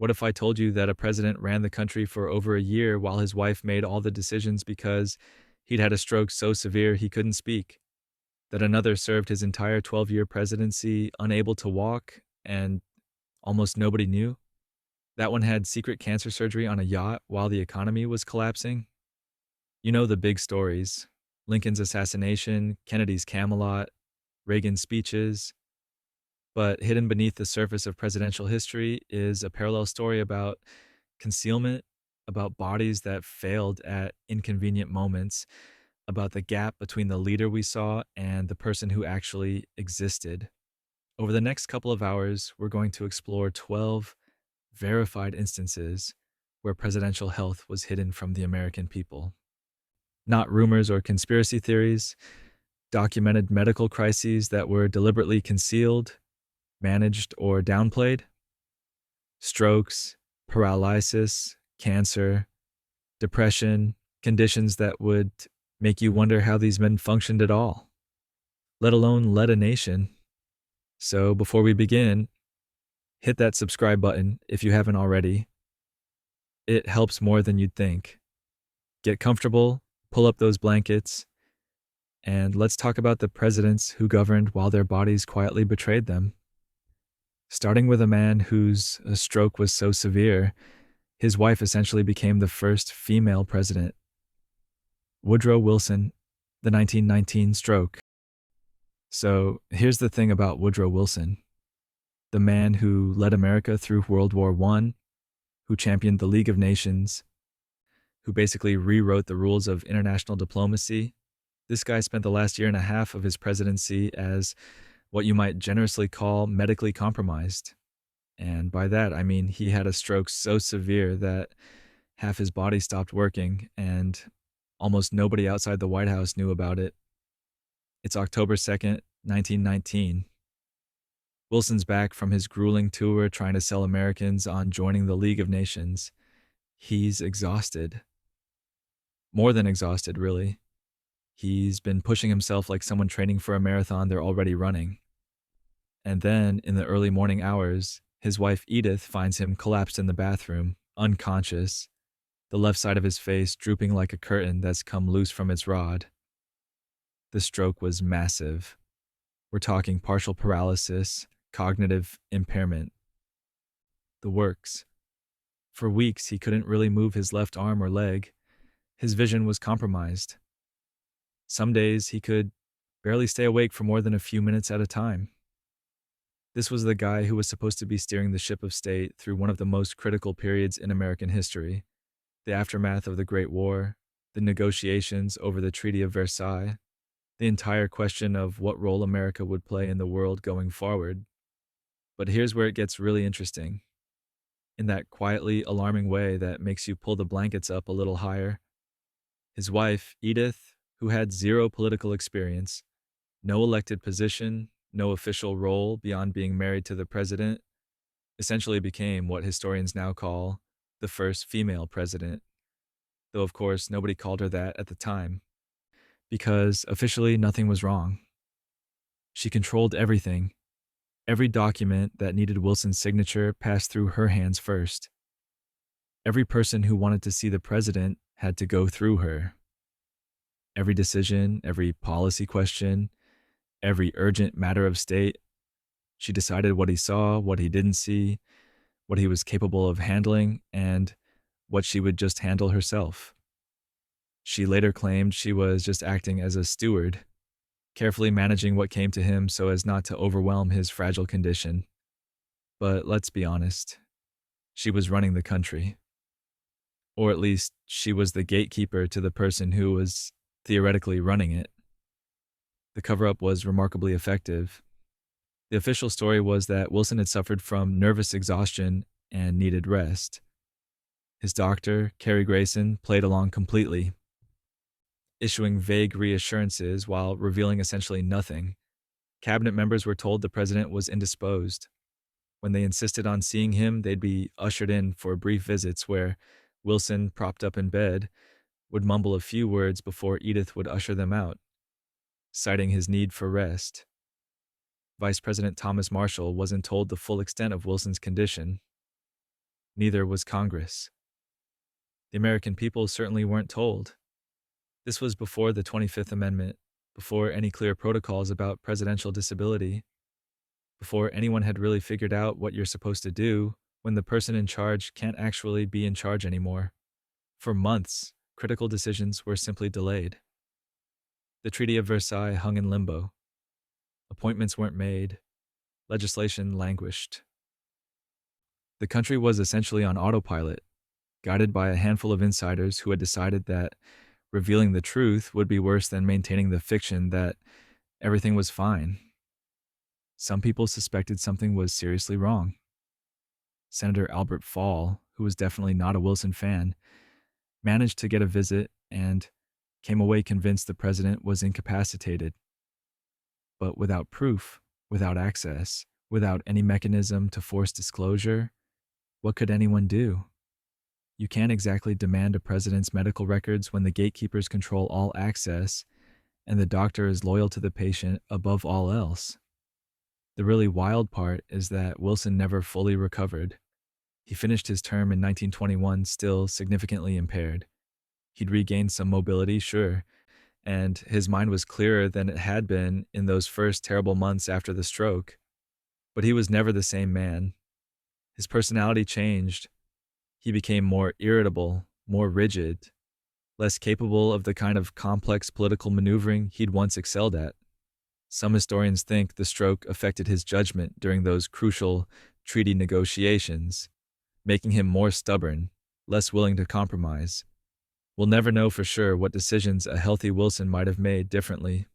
What if I told you that a president ran the country for over a year while his wife made all the decisions because he'd had a stroke so severe he couldn't speak? That another served his entire 12-year presidency unable to walk and almost nobody knew? That one had secret cancer surgery on a yacht while the economy was collapsing? You know the big stories: Lincoln's assassination, Kennedy's Camelot, Reagan's speeches. But hidden beneath the surface of presidential history is a parallel story about concealment, about bodies that failed at inconvenient moments, about the gap between the leader we saw and the person who actually existed. Over the next couple of hours, we're going to explore 12 verified instances where presidential health was hidden from the American people. Not rumors or conspiracy theories, documented medical crises that were deliberately concealed, managed, or downplayed. Strokes, paralysis, cancer, depression, conditions that would make you wonder how these men functioned at all, let alone led a nation. So before we begin, hit that subscribe button if you haven't already. It helps more than you'd think. Get comfortable, pull up those blankets, and let's talk about the presidents who governed while their bodies quietly betrayed them. Starting with a man whose stroke was so severe, his wife essentially became the first female president. Woodrow Wilson, the 1919 stroke. So here's the thing about Woodrow Wilson: the man who led America through World War I, who championed the League of Nations, who basically rewrote the rules of international diplomacy. This guy spent the last year and a half of his presidency as what you might generously call medically compromised. And by that, I mean he had a stroke so severe that half his body stopped working, and almost nobody outside the White House knew about it. It's October 2nd, 1919. Wilson's back from his grueling tour trying to sell Americans on joining the League of Nations. He's exhausted. More than exhausted, really. He's been pushing himself like someone training for a marathon they're already running. And then, in the early morning hours, his wife Edith finds him collapsed in the bathroom, unconscious, the left side of his face drooping like a curtain that's come loose from its rod. The stroke was massive. We're talking partial paralysis, cognitive impairment. The works. For weeks, he couldn't really move his left arm or leg. His vision was compromised. Some days, he could barely stay awake for more than a few minutes at a time. This was the guy who was supposed to be steering the ship of state through one of the most critical periods in American history: the aftermath of the Great War, the negotiations over the Treaty of Versailles, the entire question of what role America would play in the world going forward. But here's where it gets really interesting. In that quietly alarming way that makes you pull the blankets up a little higher, his wife, Edith, who had zero political experience, no elected position, no official role beyond being married to the president, essentially became what historians now call the first female president. Though, of course, nobody called her that at the time, because officially nothing was wrong. She controlled everything. Every document that needed Wilson's signature passed through her hands first. Every person who wanted to see the president had to go through her. Every decision, every policy question, every urgent matter of state, she decided what he saw, what he didn't see, what he was capable of handling, and what she would just handle herself. She later claimed she was just acting as a steward, carefully managing what came to him so as not to overwhelm his fragile condition. But let's be honest, she was running the country. Or at least, she was the gatekeeper to the person who was theoretically running it. The cover-up was remarkably effective. The official story was that Wilson had suffered from nervous exhaustion and needed rest. His doctor, Cary Grayson, played along completely, issuing vague reassurances while revealing essentially nothing. Cabinet members were told the president was indisposed. When they insisted on seeing him, they'd be ushered in for brief visits where Wilson, propped up in bed, would mumble a few words before Edith would usher them out, citing his need for rest. Vice President Thomas Marshall wasn't told the full extent of Wilson's condition. Neither was Congress. The American people certainly weren't told. This was before the 25th Amendment, before any clear protocols about presidential disability, before anyone had really figured out what you're supposed to do when the person in charge can't actually be in charge anymore. For months, critical decisions were simply delayed. The Treaty of Versailles hung in limbo. Appointments weren't made. Legislation languished. The country was essentially on autopilot, guided by a handful of insiders who had decided that revealing the truth would be worse than maintaining the fiction that everything was fine. Some people suspected something was seriously wrong. Senator Albert Fall, who was definitely not a Wilson fan, managed to get a visit and came away convinced the president was incapacitated. But without proof, without access, without any mechanism to force disclosure, what could anyone do? You can't exactly demand a president's medical records when the gatekeepers control all access and the doctor is loyal to the patient above all else. The really wild part is that Wilson never fully recovered. He finished his term in 1921 still significantly impaired. He'd regained some mobility, sure, and his mind was clearer than it had been in those first terrible months after the stroke. But he was never the same man. His personality changed. He became more irritable, more rigid, less capable of the kind of complex political maneuvering he'd once excelled at. Some historians think the stroke affected his judgment during those crucial treaty negotiations, making him more stubborn, less willing to compromise. We'll never know for sure what decisions a healthy Wilson might have made differently.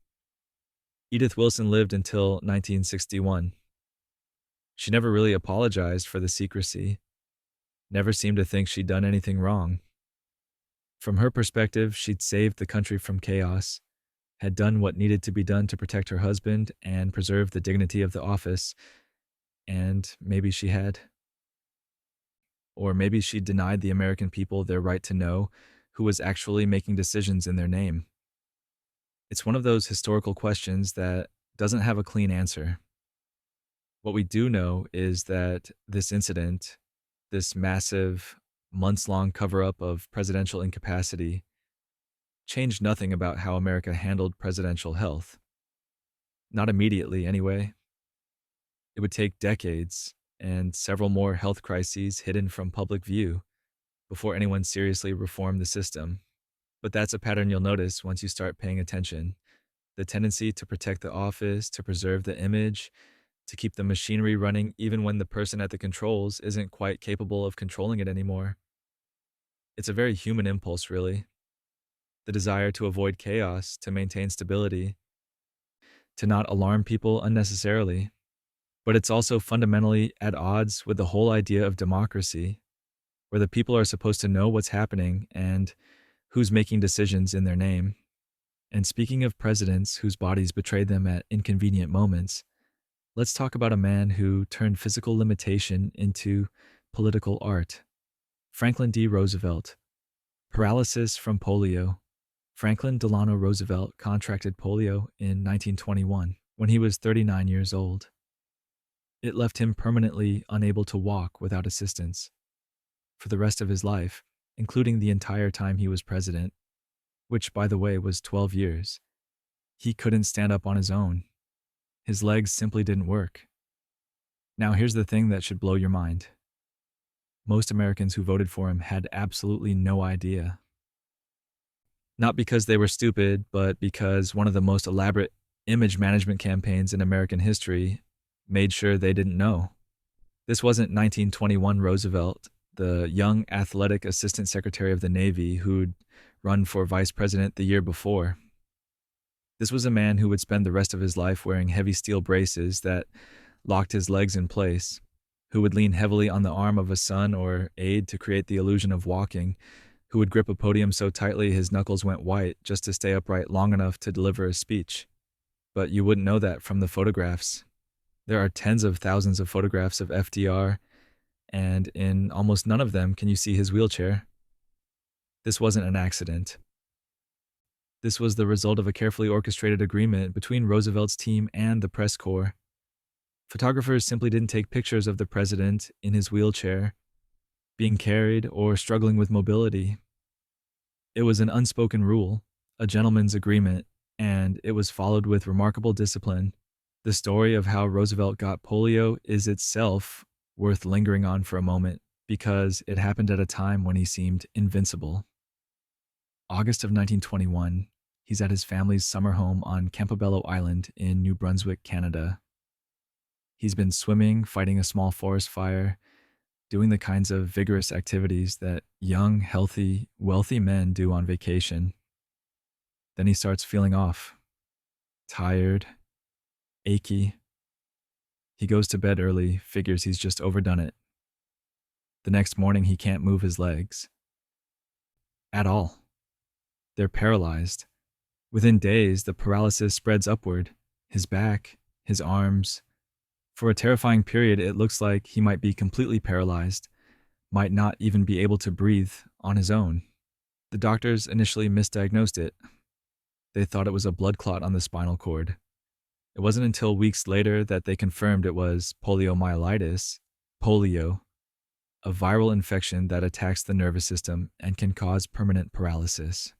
Edith Wilson lived until 1961. She never really apologized for the secrecy, never seemed to think she'd done anything wrong. From her perspective, she'd saved the country from chaos, had done what needed to be done to protect her husband and preserve the dignity of the office, and maybe she had. Or maybe she denied the American people their right to know who was actually making decisions in their name. It's one of those historical questions that doesn't have a clean answer. What we do know is that this incident, this massive, months-long cover-up of presidential incapacity, changed nothing about how America handled presidential health. Not immediately, anyway. It would take decades and several more health crises hidden from public view before anyone seriously reformed the system. But that's a pattern you'll notice once you start paying attention. The tendency to protect the office, to preserve the image, to keep the machinery running even when the person at the controls isn't quite capable of controlling it anymore. It's a very human impulse, really. The desire to avoid chaos, to maintain stability, to not alarm people unnecessarily. But it's also fundamentally at odds with the whole idea of democracy, where the people are supposed to know what's happening and who's making decisions in their name. And speaking of presidents whose bodies betrayed them at inconvenient moments, let's talk about a man who turned physical limitation into political art. Franklin D. Roosevelt. Paralysis from polio. Franklin Delano Roosevelt contracted polio in 1921 when he was 39 years old. It left him permanently unable to walk without assistance for the rest of his life, including the entire time he was president, which, by the way, was 12 years. He couldn't stand up on his own. His legs simply didn't work. Now, here's the thing that should blow your mind. Most Americans who voted for him had absolutely no idea. Not because they were stupid, but because one of the most elaborate image management campaigns in American history made sure they didn't know. This wasn't 1921 Roosevelt, the young athletic assistant secretary of the Navy who'd run for vice president the year before. This was a man who would spend the rest of his life wearing heavy steel braces that locked his legs in place, who would lean heavily on the arm of a son or aide to create the illusion of walking, who would grip a podium so tightly his knuckles went white just to stay upright long enough to deliver a speech. But you wouldn't know that from the photographs. There are tens of thousands of photographs of FDR, and in almost none of them can you see his wheelchair. This wasn't an accident. This was the result of a carefully orchestrated agreement between Roosevelt's team and the press corps. Photographers simply didn't take pictures of the president in his wheelchair. being carried, or struggling with mobility. It was an unspoken rule, a gentleman's agreement, and it was followed with remarkable discipline. The story of how Roosevelt got polio is itself worth lingering on for a moment because it happened at a time when he seemed invincible. August of 1921, he's at his family's summer home on Campobello Island in New Brunswick, Canada. He's been swimming, fighting a small forest fire, doing the kinds of vigorous activities that young, healthy, wealthy men do on vacation. Then he starts feeling off, tired, achy. He goes to bed early, figures he's just overdone it. The next morning, he can't move his legs. At all. They're paralyzed. Within days, the paralysis spreads upward, his back, his arms. For a terrifying period, it looks like he might be completely paralyzed, might not even be able to breathe on his own. The doctors initially misdiagnosed it. They thought it was a blood clot on the spinal cord. It wasn't until weeks later that they confirmed it was poliomyelitis, polio, a viral infection that attacks the nervous system and can cause permanent paralysis.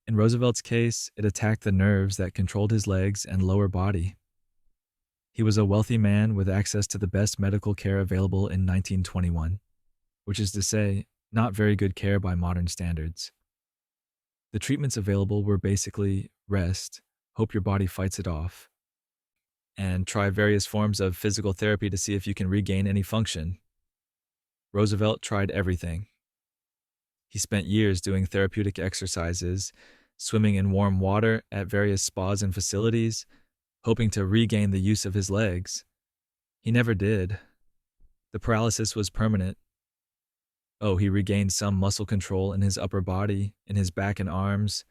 In Roosevelt's case, it attacked the nerves that controlled his legs and lower body. He was a wealthy man with access to the best medical care available in 1921, which is to say, not very good care by modern standards. The treatments available were basically rest, hope your body fights it off, and try various forms of physical therapy to see if you can regain any function. Roosevelt tried everything. He spent years doing therapeutic exercises, swimming in warm water at various spas and facilities, hoping to regain the use of his legs. He never did. The paralysis was permanent. Oh, he regained some muscle control in his upper body, in his back and arms.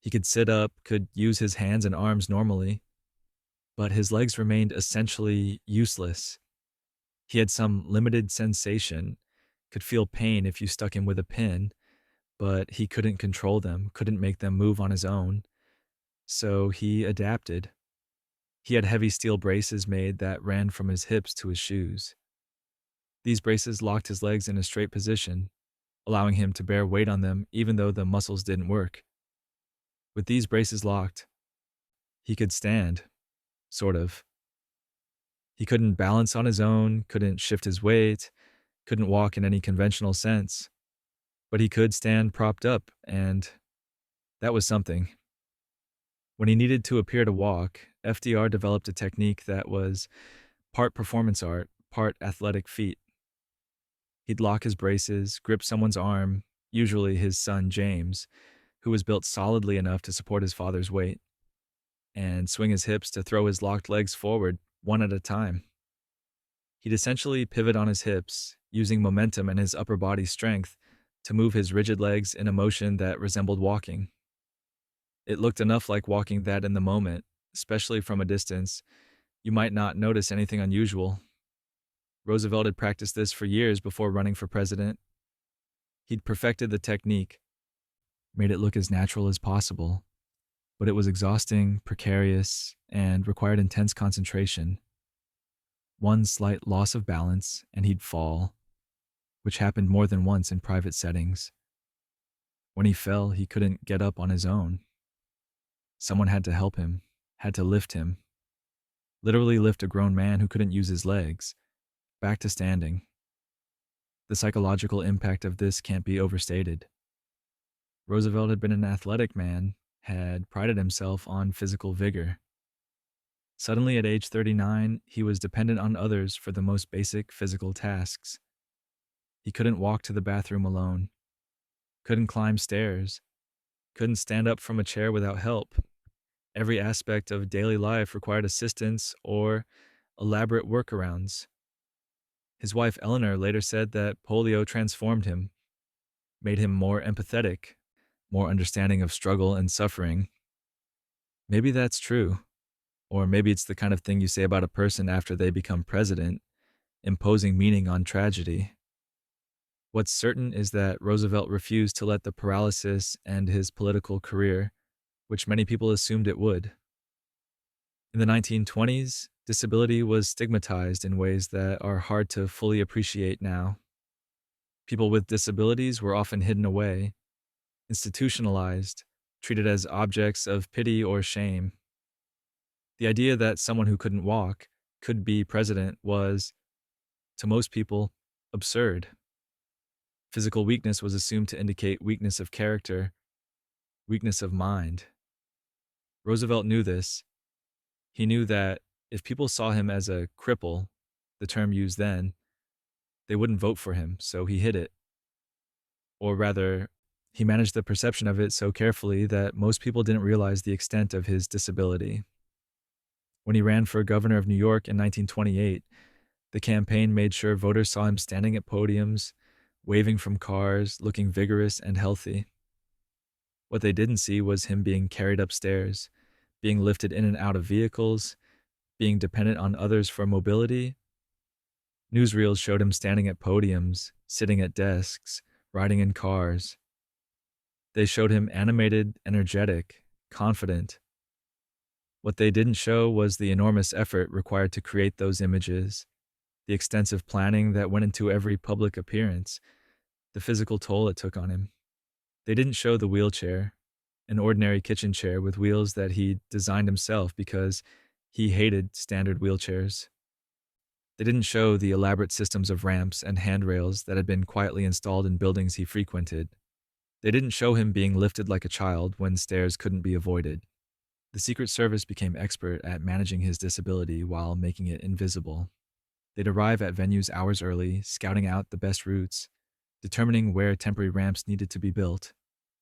He could sit up, could use his hands and arms normally, but his legs remained essentially useless. He had some limited sensation, could feel pain if you stuck him with a pin, but he couldn't control them, couldn't make them move on his own. So he adapted. He had heavy steel braces made that ran from his hips to his shoes. These braces locked his legs in a straight position, allowing him to bear weight on them even though the muscles didn't work. With these braces locked, he could stand, sort of. He couldn't balance on his own, couldn't shift his weight, couldn't walk in any conventional sense. But he could stand propped up, and that was something. When he needed to appear to walk, FDR developed a technique that was part performance art, part athletic feat. He'd lock his braces, grip someone's arm, usually his son James, who was built solidly enough to support his father's weight, and swing his hips to throw his locked legs forward, one at a time. He'd essentially pivot on his hips, using momentum and his upper body strength to move his rigid legs in a motion that resembled walking. It looked enough like walking that in the moment, especially from a distance, you might not notice anything unusual. Roosevelt had practiced this for years before running for president. He'd perfected the technique, made it look as natural as possible, but it was exhausting, precarious, and required intense concentration. One slight loss of balance, and he'd fall, which happened more than once in private settings. When he fell, he couldn't get up on his own. Someone had to help him, had to lift him. Literally lift a grown man who couldn't use his legs, back to standing. The psychological impact of this can't be overstated. Roosevelt had been an athletic man, had prided himself on physical vigor. Suddenly, at age 39, he was dependent on others for the most basic physical tasks. He couldn't walk to the bathroom alone, couldn't climb stairs, couldn't stand up from a chair without help. Every aspect of daily life required assistance or elaborate workarounds. His wife Eleanor later said that polio transformed him, made him more empathetic, more understanding of struggle and suffering. Maybe that's true. Or maybe it's the kind of thing you say about a person after they become president, imposing meaning on tragedy. What's certain is that Roosevelt refused to let the paralysis end his political career, which many people assumed it would. In the 1920s, disability was stigmatized in ways that are hard to fully appreciate now. People with disabilities were often hidden away, institutionalized, treated as objects of pity or shame. The idea that someone who couldn't walk could be president was, to most people, absurd. Physical weakness was assumed to indicate weakness of character, weakness of mind. Roosevelt knew this. He knew that if people saw him as a cripple, the term used then, they wouldn't vote for him, so he hid it. Or rather, he managed the perception of it so carefully that most people didn't realize the extent of his disability. When he ran for governor of New York in 1928, the campaign made sure voters saw him standing at podiums, waving from cars, looking vigorous and healthy. What they didn't see was him being carried upstairs, being lifted in and out of vehicles, being dependent on others for mobility. Newsreels showed him standing at podiums, sitting at desks, riding in cars. They showed him animated, energetic, confident. What they didn't show was the enormous effort required to create those images, the extensive planning that went into every public appearance, the physical toll it took on him. They didn't show the wheelchair, an ordinary kitchen chair with wheels that he designed himself because he hated standard wheelchairs. They didn't show the elaborate systems of ramps and handrails that had been quietly installed in buildings he frequented. They didn't show him being lifted like a child when stairs couldn't be avoided. The Secret Service became expert at managing his disability while making it invisible. They'd arrive at venues hours early, scouting out the best routes, determining where temporary ramps needed to be built,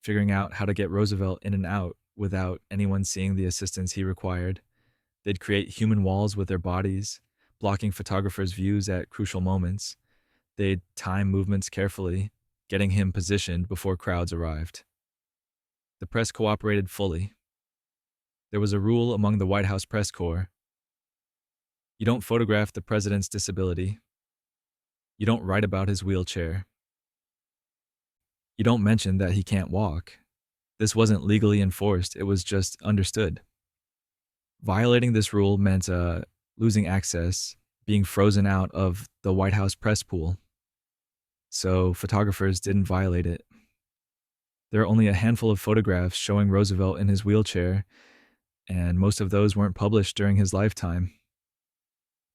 figuring out how to get Roosevelt in and out without anyone seeing the assistance he required. They'd create human walls with their bodies, blocking photographers' views at crucial moments. They'd time movements carefully, getting him positioned before crowds arrived. The press cooperated fully. There was a rule among the White House press corps. You don't photograph the president's disability. You don't write about his wheelchair. You don't mention that he can't walk. This wasn't legally enforced, it was just understood. Violating this rule meant losing access, being frozen out of the White House press pool. So photographers didn't violate it. There are only a handful of photographs showing Roosevelt in his wheelchair, and most of those weren't published during his lifetime.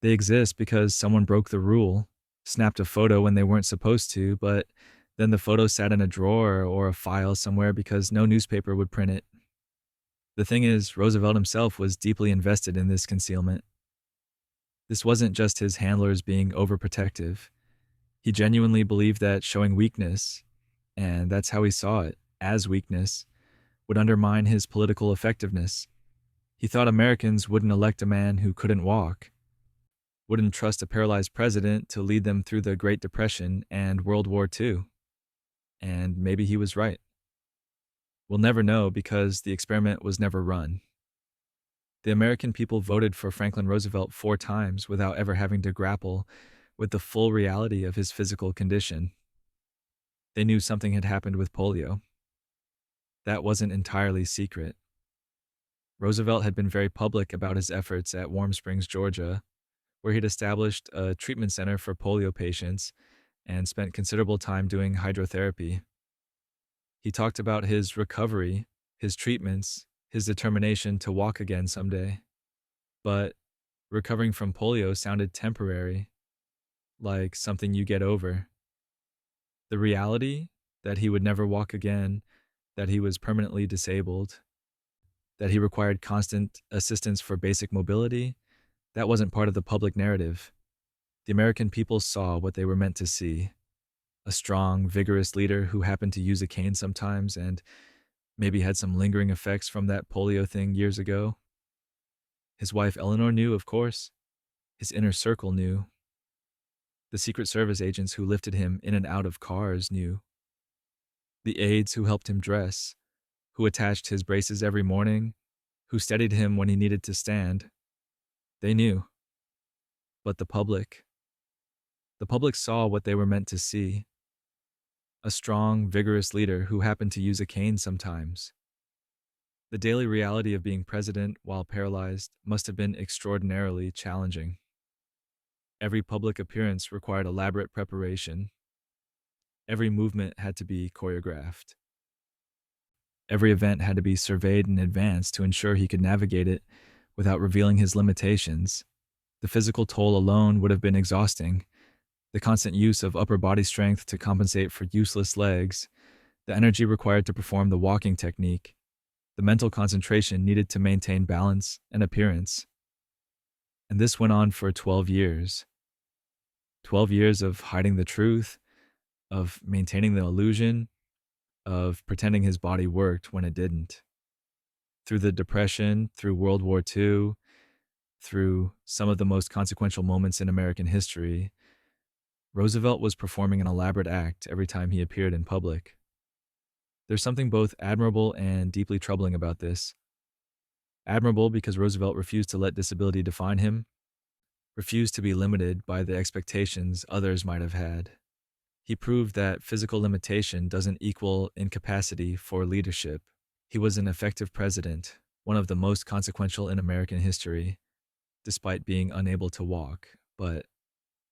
They exist because someone broke the rule, snapped a photo when they weren't supposed to, but then the photo sat in a drawer or a file somewhere because no newspaper would print it. The thing is, Roosevelt himself was deeply invested in this concealment. This wasn't just his handlers being overprotective. He genuinely believed that showing weakness, and that's how he saw it, as weakness, would undermine his political effectiveness. He thought Americans wouldn't elect a man who couldn't walk, wouldn't trust a paralyzed president to lead them through the Great Depression and World War II. And maybe he was right. We'll never know because the experiment was never run. The American people voted for Franklin Roosevelt 4 times without ever having to grapple with the full reality of his physical condition. They knew something had happened with polio. That wasn't entirely secret. Roosevelt had been very public about his efforts at Warm Springs, Georgia, where he'd established a treatment center for polio patients and spent considerable time doing hydrotherapy. He talked about his recovery, his treatments, his determination to walk again someday. But recovering from polio sounded temporary, like something you get over. The reality that he would never walk again, that he was permanently disabled, that he required constant assistance for basic mobility, that wasn't part of the public narrative. The American people saw what they were meant to see. A strong, vigorous leader who happened to use a cane sometimes and maybe had some lingering effects from that polio thing years ago. His wife Eleanor knew, of course. His inner circle knew. The Secret Service agents who lifted him in and out of cars knew. The aides who helped him dress, who attached his braces every morning, who steadied him when he needed to stand, they knew. But the public saw what they were meant to see. A strong, vigorous leader who happened to use a cane sometimes. The daily reality of being president while paralyzed must have been extraordinarily challenging. Every public appearance required elaborate preparation. Every movement had to be choreographed. Every event had to be surveyed in advance to ensure he could navigate it without revealing his limitations. The physical toll alone would have been exhausting. The constant use of upper body strength to compensate for useless legs, the energy required to perform the walking technique, the mental concentration needed to maintain balance and appearance. And this went on for 12 years. 12 years of hiding the truth, of maintaining the illusion, of pretending his body worked when it didn't. Through the Depression, through World War II, through some of the most consequential moments in American history, Roosevelt was performing an elaborate act every time he appeared in public. There's something both admirable and deeply troubling about this. Admirable because Roosevelt refused to let disability define him, refused to be limited by the expectations others might have had. He proved that physical limitation doesn't equal incapacity for leadership. He was an effective president, one of the most consequential in American history, despite being unable to walk, but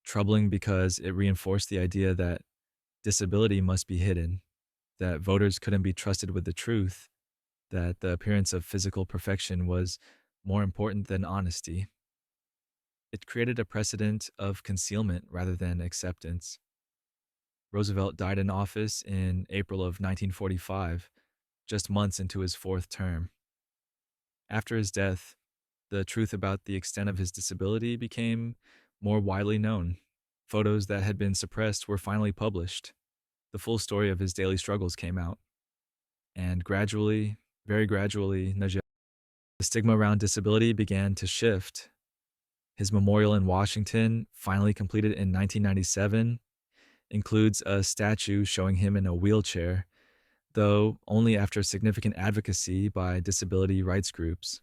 troubling because it reinforced the idea that disability must be hidden, that voters couldn't be trusted with the truth, that the appearance of physical perfection was more important than honesty. It created a precedent of concealment rather than acceptance. Roosevelt died in office in April of 1945, just months into his fourth term. After his death, the truth about the extent of his disability became more widely known. Photos that had been suppressed were finally published. The full story of his daily struggles came out. And gradually, very gradually, the stigma around disability began to shift. His memorial in Washington, finally completed in 1997, includes a statue showing him in a wheelchair, though only after significant advocacy by disability rights groups.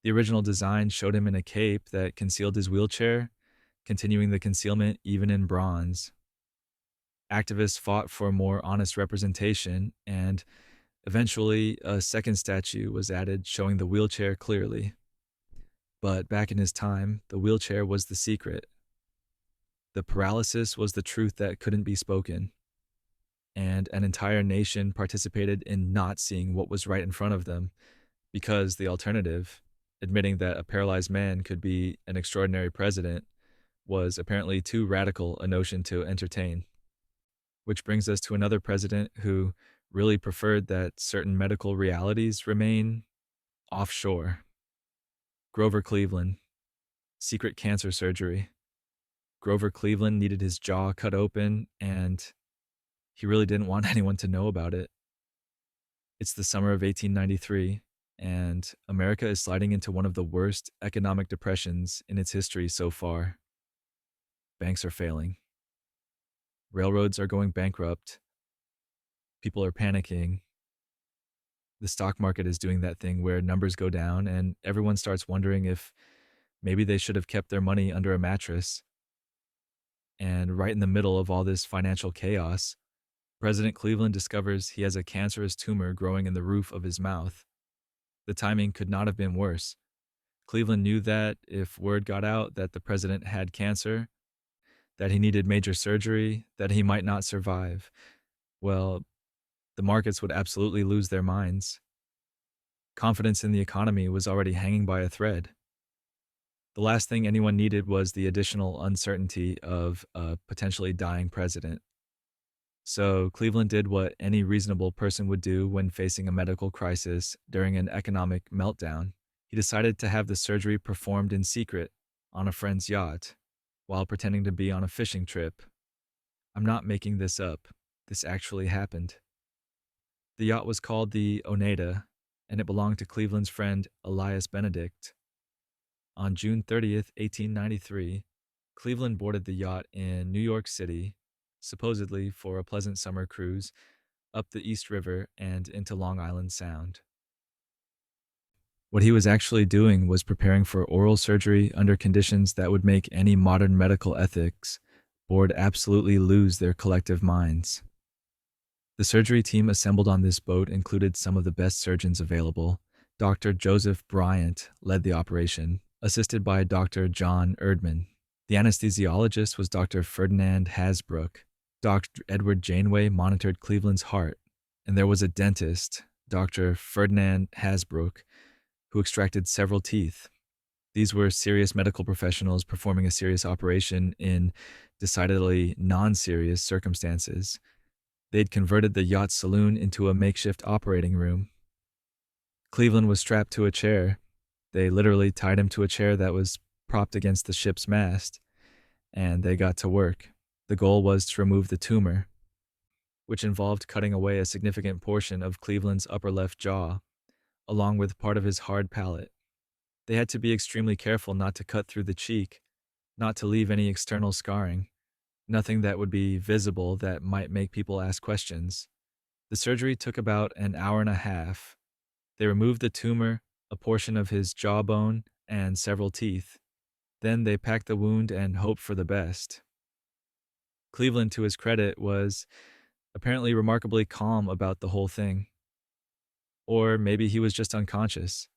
The original design showed him in a cape that concealed his wheelchair, continuing the concealment even in bronze. Activists fought for more honest representation, and eventually a second statue was added showing the wheelchair clearly. But back in his time, the wheelchair was the secret. The paralysis was the truth that couldn't be spoken. And an entire nation participated in not seeing what was right in front of them, because the alternative, admitting that a paralyzed man could be an extraordinary president, was apparently too radical a notion to entertain. Which brings us to another president who really preferred that certain medical realities remain offshore. Grover Cleveland, secret cancer surgery. Grover Cleveland needed his jaw cut open, and he really didn't want anyone to know about it. It's the summer of 1893, and America is sliding into one of the worst economic depressions in its history so far. Banks are failing. Railroads are going bankrupt. People are panicking. The stock market is doing that thing where numbers go down and everyone starts wondering if maybe they should have kept their money under a mattress. And right in the middle of all this financial chaos, President Cleveland discovers he has a cancerous tumor growing in the roof of his mouth. The timing could not have been worse. Cleveland knew that if word got out that the president had cancer, that he needed major surgery, that he might not survive, well, the markets would absolutely lose their minds. Confidence in the economy was already hanging by a thread. The last thing anyone needed was the additional uncertainty of a potentially dying president. So Cleveland did what any reasonable person would do when facing a medical crisis during an economic meltdown. He decided to have the surgery performed in secret on a friend's yacht while pretending to be on a fishing trip. I'm not making this up. This actually happened. The yacht was called the Oneida, and it belonged to Cleveland's friend Elias Benedict. On June 30th, 1893, Cleveland boarded the yacht in New York City, supposedly for a pleasant summer cruise up the East River and into Long Island Sound. What he was actually doing was preparing for oral surgery under conditions that would make any modern medical ethics board absolutely lose their collective minds. The surgery team assembled on this boat included some of the best surgeons available. Dr. Joseph Bryant led the operation, assisted by Dr. John Erdman. The anesthesiologist was Dr. Ferdinand Hasbrook. Dr. Edward Janeway monitored Cleveland's heart, and there was a dentist, Dr. Ferdinand Hasbrook, who extracted several teeth. These were serious medical professionals performing a serious operation in decidedly non serious circumstances. They'd converted the yacht saloon into a makeshift operating room. Cleveland was strapped to a chair. They literally tied him to a chair that was propped against the ship's mast, and they got to work. The goal was to remove the tumor, which involved cutting away a significant portion of Cleveland's upper left jaw, along with part of his hard palate. They had to be extremely careful not to cut through the cheek, not to leave any external scarring, nothing that would be visible that might make people ask questions. The surgery took about an hour and a half. They removed the tumor, a portion of his jawbone, and several teeth. Then they packed the wound and hoped for the best. Cleveland, to his credit, was apparently remarkably calm about the whole thing. Or maybe he was just unconscious.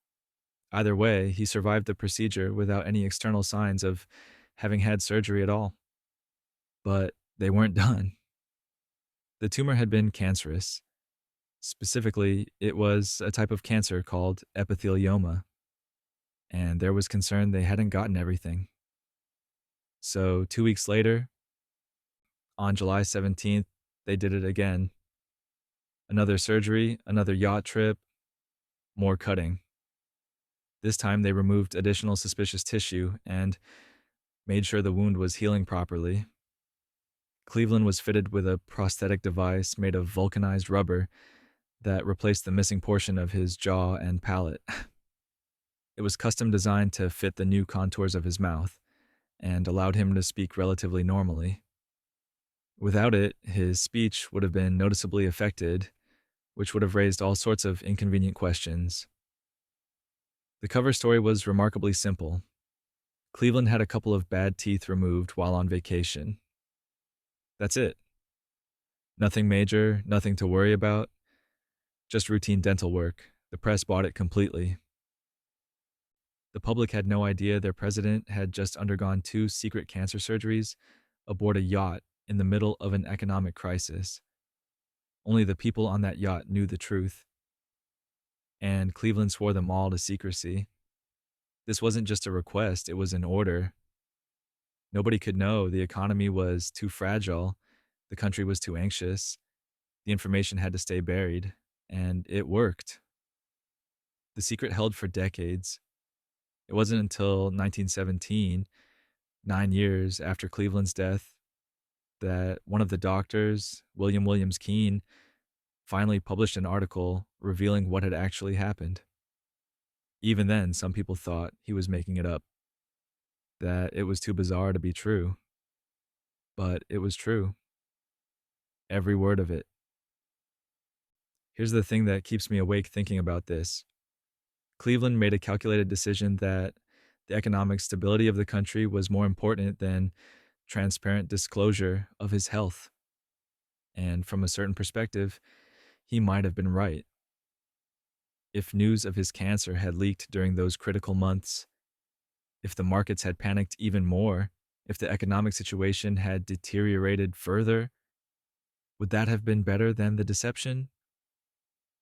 Either way, he survived the procedure without any external signs of having had surgery at all. But they weren't done. The tumor had been cancerous. Specifically, it was a type of cancer called epithelioma, and there was concern they hadn't gotten everything. So 2 weeks later, on July 17th, they did it again. Another surgery, another yacht trip, more cutting. This time they removed additional suspicious tissue and made sure the wound was healing properly. Cleveland was fitted with a prosthetic device made of vulcanized rubber that replaced the missing portion of his jaw and palate. It was custom designed to fit the new contours of his mouth and allowed him to speak relatively normally. Without it, his speech would have been noticeably affected, which would have raised all sorts of inconvenient questions. The cover story was remarkably simple. Cleveland had a couple of bad teeth removed while on vacation. That's it. Nothing major, nothing to worry about, just routine dental work. The press bought it completely. The public had no idea their president had just undergone 2 secret cancer surgeries aboard a yacht in the middle of an economic crisis. Only the people on that yacht knew the truth, and Cleveland swore them all to secrecy. This wasn't just a request, it was an order. Nobody could know. The economy was too fragile, the country was too anxious, the information had to stay buried, and it worked. The secret held for decades. It wasn't until 1917, 9 years after Cleveland's death, that one of the doctors, William Williams Keene, finally published an article revealing what had actually happened. Even then, some people thought he was making it up, that it was too bizarre to be true. But it was true. Every word of it. Here's the thing that keeps me awake thinking about this. Cleveland made a calculated decision that the economic stability of the country was more important than transparent disclosure of his health. And from a certain perspective, he might have been right. If news of his cancer had leaked during those critical months, if the markets had panicked even more, if the economic situation had deteriorated further, would that have been better than the deception?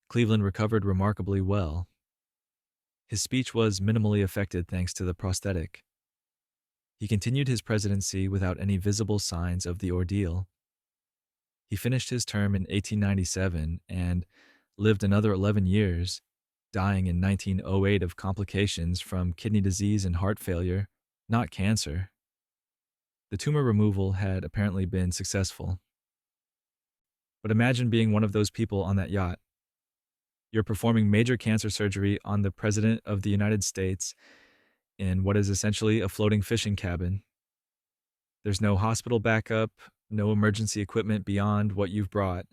Cleveland recovered remarkably well. His speech was minimally affected thanks to the prosthetic. He continued his presidency without any visible signs of the ordeal. He finished his term in 1897 and lived another 11 years, dying in 1908 of complications from kidney disease and heart failure, not cancer. The tumor removal had apparently been successful. But imagine being one of those people on that yacht. You're performing major cancer surgery on the President of the United States in what is essentially a floating fishing cabin. There's no hospital backup, no emergency equipment beyond what you've brought,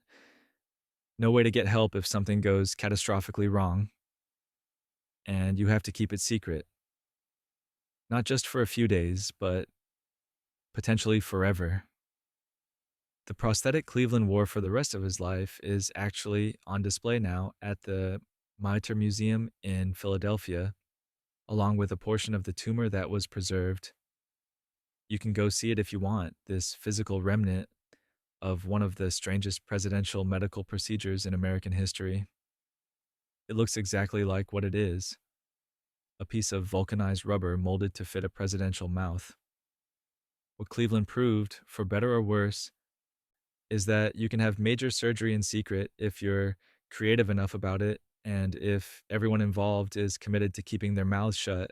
no way to get help if something goes catastrophically wrong, and you have to keep it secret. Not just for a few days, but potentially forever. The prosthetic Cleveland wore for the rest of his life is actually on display now at the Mitre Museum in Philadelphia, along with a portion of the tumor that was preserved. You can go see it if you want, this physical remnant of one of the strangest presidential medical procedures in American history. It looks exactly like what it is: a piece of vulcanized rubber molded to fit a presidential mouth. What Cleveland proved, for better or worse, is that you can have major surgery in secret if you're creative enough about it and if everyone involved is committed to keeping their mouths shut.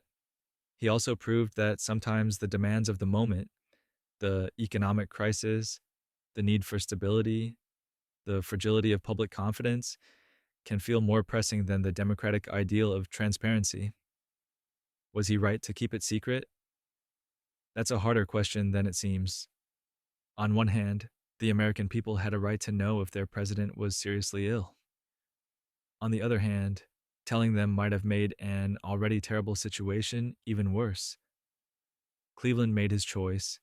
He also proved that sometimes the demands of the moment, the economic crisis, the need for stability, the fragility of public confidence, can feel more pressing than the democratic ideal of transparency. Was he right to keep it secret? That's a harder question than it seems. On one hand, the American people had a right to know if their president was seriously ill. On the other hand, telling them might have made an already terrible situation even worse. Cleveland made his choice,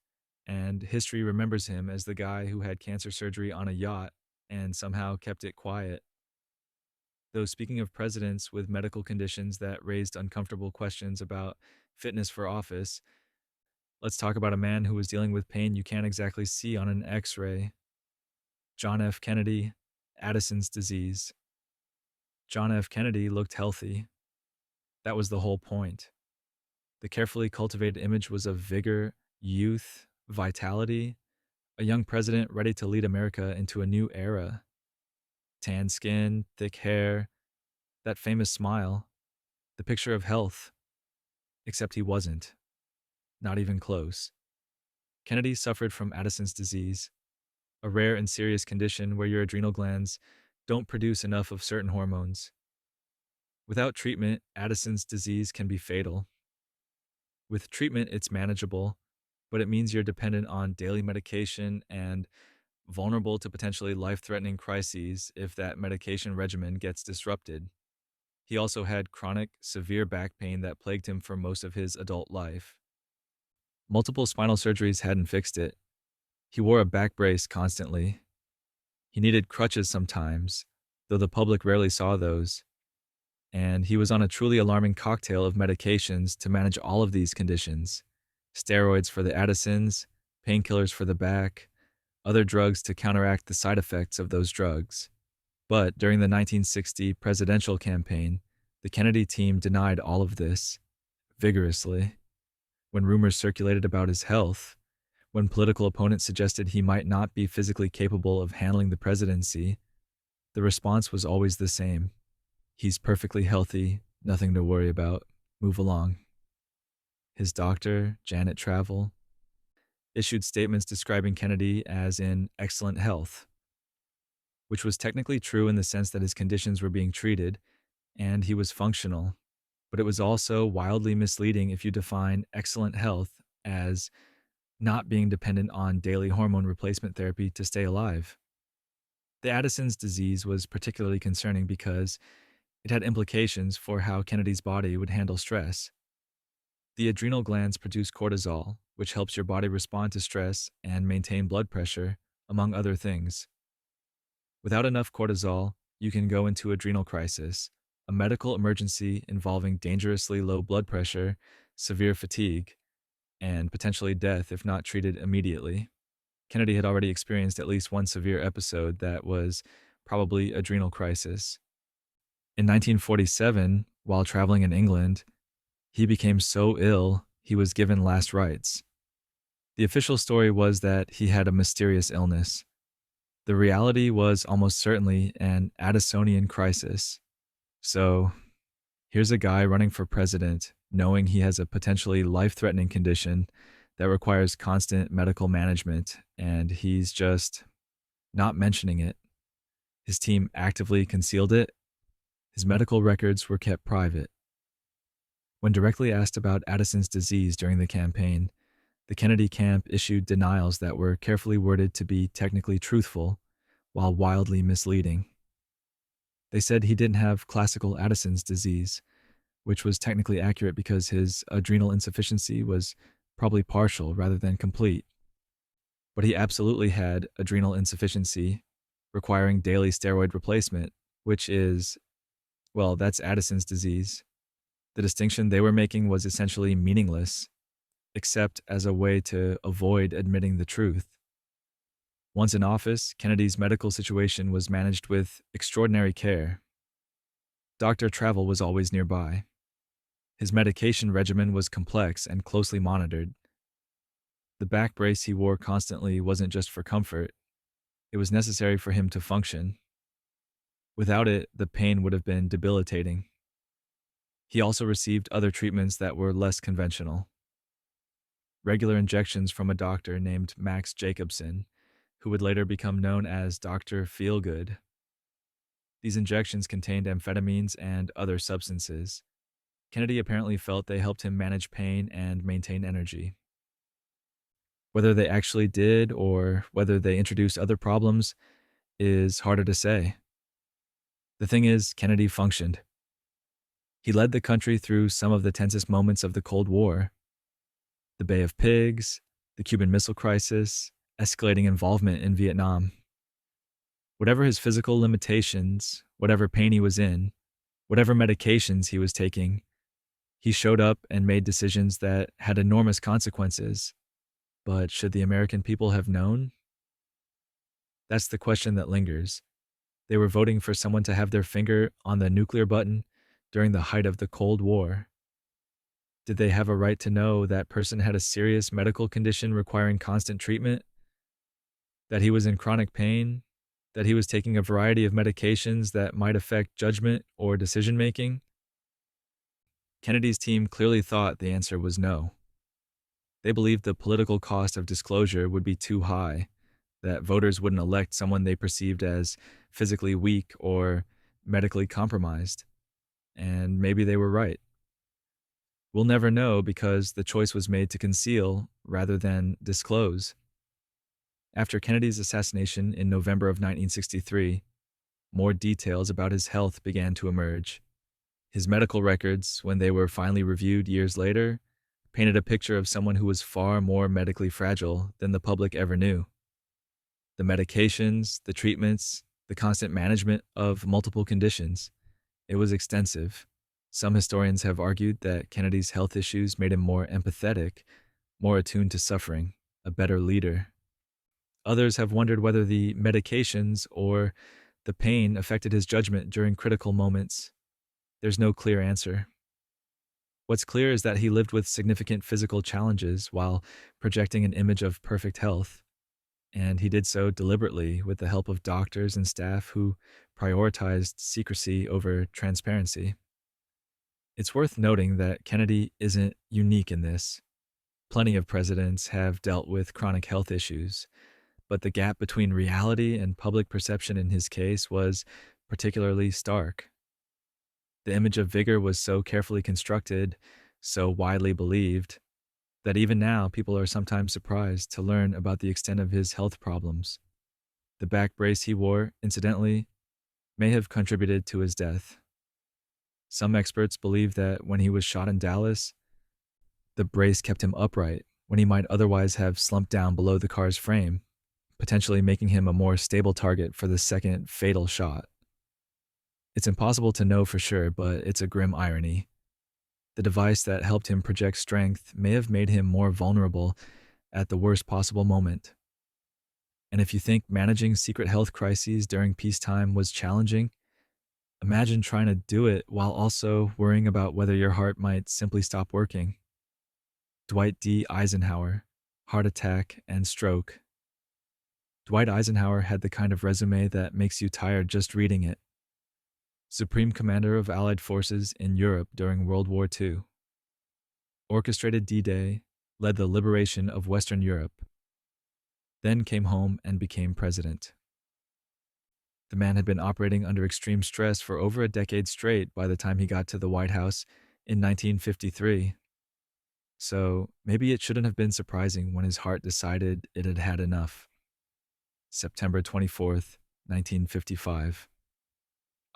and history remembers him as the guy who had cancer surgery on a yacht and somehow kept it quiet. Though, speaking of presidents with medical conditions that raised uncomfortable questions about fitness for office, let's talk about a man who was dealing with pain you can't exactly see on an x ray: John F. Kennedy, Addison's disease. John F. Kennedy looked healthy. That was the whole point. The carefully cultivated image was of vigor, youth, vitality, a young president ready to lead America into a new era. Tan skin, thick hair, that famous smile, the picture of health. Except he wasn't. Not even close. Kennedy suffered from Addison's disease, a rare and serious condition where your adrenal glands don't produce enough of certain hormones. Without treatment, Addison's disease can be fatal. With treatment, it's manageable, but it means you're dependent on daily medication and vulnerable to potentially life-threatening crises if that medication regimen gets disrupted. He also had chronic, severe back pain that plagued him for most of his adult life. Multiple spinal surgeries hadn't fixed it. He wore a back brace constantly. He needed crutches sometimes, though the public rarely saw those. And he was on a truly alarming cocktail of medications to manage all of these conditions: steroids for the Addisons, painkillers for the back, other drugs to counteract the side effects of those drugs. But during the 1960 presidential campaign, the Kennedy team denied all of this vigorously. When rumors circulated about his health, when political opponents suggested he might not be physically capable of handling the presidency, the response was always the same: he's perfectly healthy, nothing to worry about, move along. His doctor, Janet Travel, issued statements describing Kennedy as in excellent health, which was technically true in the sense that his conditions were being treated and he was functional, but it was also wildly misleading if you define excellent health as not being dependent on daily hormone replacement therapy to stay alive. The Addison's disease was particularly concerning because it had implications for how Kennedy's body would handle stress. The adrenal glands produce cortisol, which helps your body respond to stress and maintain blood pressure, among other things. Without enough cortisol, you can go into adrenal crisis, a medical emergency involving dangerously low blood pressure, severe fatigue, and potentially death if not treated immediately. Kennedy had already experienced at least one severe episode that was probably adrenal crisis. In 1947, while traveling in England, he became so ill he was given last rites. The official story was that he had a mysterious illness. The reality was almost certainly an Addisonian crisis. So, here's a guy running for president, knowing he has a potentially life-threatening condition that requires constant medical management, and he's just not mentioning it. His team actively concealed it. His medical records were kept private. When directly asked about Addison's disease during the campaign, the Kennedy camp issued denials that were carefully worded to be technically truthful, while wildly misleading. They said he didn't have classical Addison's disease, which was technically accurate because his adrenal insufficiency was probably partial rather than complete. But he absolutely had adrenal insufficiency, requiring daily steroid replacement, which is, well, that's Addison's disease. The distinction they were making was essentially meaningless, except as a way to avoid admitting the truth. Once in office, Kennedy's medical situation was managed with extraordinary care. Doctor travel was always nearby. His medication regimen was complex and closely monitored. The back brace he wore constantly wasn't just for comfort, it was necessary for him to function. Without it, the pain would have been debilitating. He also received other treatments that were less conventional. Regular injections from a doctor named Max Jacobson, who would later become known as Dr. Feelgood. These injections contained amphetamines and other substances. Kennedy apparently felt they helped him manage pain and maintain energy. Whether they actually did or whether they introduced other problems is harder to say. The thing is, Kennedy functioned. He led the country through some of the tensest moments of the Cold War: the Bay of Pigs, the Cuban Missile Crisis, escalating involvement in Vietnam. Whatever his physical limitations, whatever pain he was in, whatever medications he was taking, he showed up and made decisions that had enormous consequences. But should the American people have known? That's the question that lingers. They were voting for someone to have their finger on the nuclear button during the height of the Cold War. Did they have a right to know that person had a serious medical condition requiring constant treatment? That he was in chronic pain? That he was taking a variety of medications that might affect judgment or decision making? Kennedy's team clearly thought the answer was no. They believed the political cost of disclosure would be too high, that voters wouldn't elect someone they perceived as physically weak or medically compromised. And maybe they were right. We'll never know because the choice was made to conceal rather than disclose. After Kennedy's assassination in November of 1963, more details about his health began to emerge. His medical records, when they were finally reviewed years later, painted a picture of someone who was far more medically fragile than the public ever knew. The medications, the treatments, the constant management of multiple conditions. It was extensive. Some historians have argued that Kennedy's health issues made him more empathetic, more attuned to suffering, a better leader. Others have wondered whether the medications or the pain affected his judgment during critical moments. There's no clear answer. What's clear is that he lived with significant physical challenges while projecting an image of perfect health, and he did so deliberately with the help of doctors and staff who prioritized secrecy over transparency. It's worth noting that Kennedy isn't unique in this. Plenty of presidents have dealt with chronic health issues, but the gap between reality and public perception in his case was particularly stark. The image of vigor was so carefully constructed, so widely believed, that even now people are sometimes surprised to learn about the extent of his health problems. The back brace he wore, incidentally, may have contributed to his death. Some experts believe that when he was shot in Dallas, the brace kept him upright when he might otherwise have slumped down below the car's frame, potentially making him a more stable target for the second fatal shot. It's impossible to know for sure, but it's a grim irony. The device that helped him project strength may have made him more vulnerable at the worst possible moment. And if you think managing secret health crises during peacetime was challenging, imagine trying to do it while also worrying about whether your heart might simply stop working. Dwight D. Eisenhower, heart attack and stroke. Dwight Eisenhower had the kind of resume that makes you tired just reading it. Supreme Commander of Allied Forces in Europe during World War II. Orchestrated D-Day, led the liberation of Western Europe. Then came home and became president. The man had been operating under extreme stress for over a decade straight by the time he got to the White House in 1953. So maybe it shouldn't have been surprising when his heart decided it had had enough. September 24th, 1955.